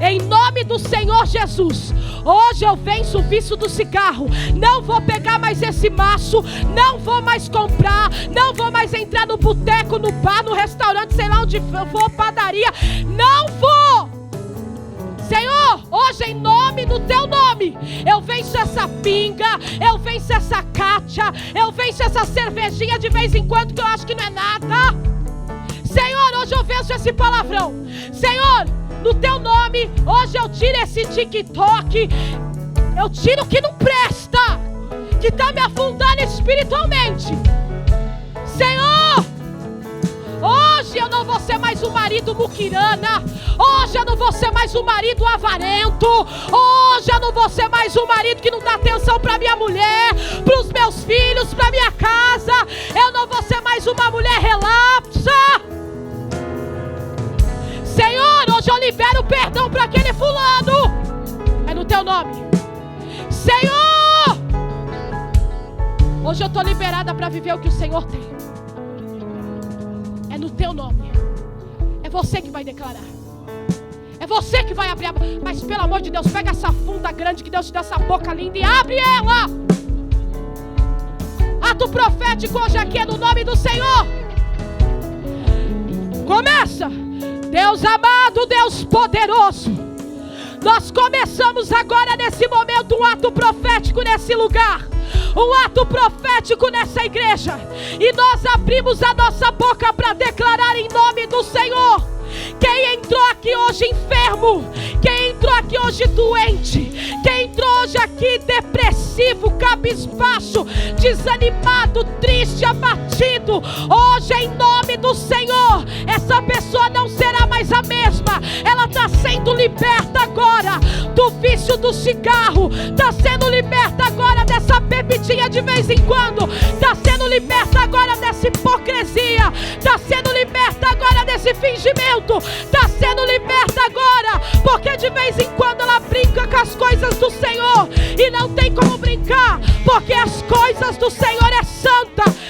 em nome do Senhor Jesus, hoje eu venço o vício do cigarro. Não vou pegar mais esse maço, não vou mais comprar, não vou mais entrar no boteco, no bar, no restaurante, sei lá onde eu vou, padaria. Não vou. Senhor, hoje em nome do teu nome, eu venço essa pinga, eu venço essa cacha, eu venço essa cervejinha de vez em quando que eu acho que não é nada. Senhor, hoje eu venço esse palavrão. Senhor, no teu nome, hoje eu tiro esse TikTok, eu tiro o que não presta, que está me afundando espiritualmente. Senhor, hoje eu não vou ser mais um marido muquirana. Hoje eu não vou ser mais um marido avarento. Hoje eu não vou ser mais um marido que não dá atenção para minha mulher, para os meus filhos, para minha casa. Eu não vou ser mais uma mulher relapsa. Senhor, hoje eu libero perdão para aquele fulano. É no teu nome. Senhor, hoje eu estou liberada para viver o que o Senhor tem. É no teu nome. É você que vai declarar. É você que vai abrir a boca. Mas pelo amor de Deus, pega essa funda grande que Deus te dá, essa boca linda, e abre ela. Ato profético hoje aqui é no nome do Senhor. Começa. Deus amado, Deus poderoso, nós começamos agora nesse momento um ato profético nesse lugar, um ato profético nessa igreja, e nós abrimos a nossa boca para declarar em nome do Senhor. Quem entrou aqui hoje enfermo, quem entrou aqui hoje doente, quem entrou hoje aqui depressivo, cabisbaixo, desanimado, triste, abatido, hoje em nome do Senhor, essa pessoa não será mais a mesma. Ela está sendo liberta agora do vício do cigarro, está sendo liberta agora dessa bebidinha de vez em quando, está sendo liberta agora dessa hipocrisia, está sendo liberta agora desse fingimento, está sendo liberta agora, porque de vez em quando ela brinca com as coisas do Senhor, e não tem como brincar, porque as coisas do Senhor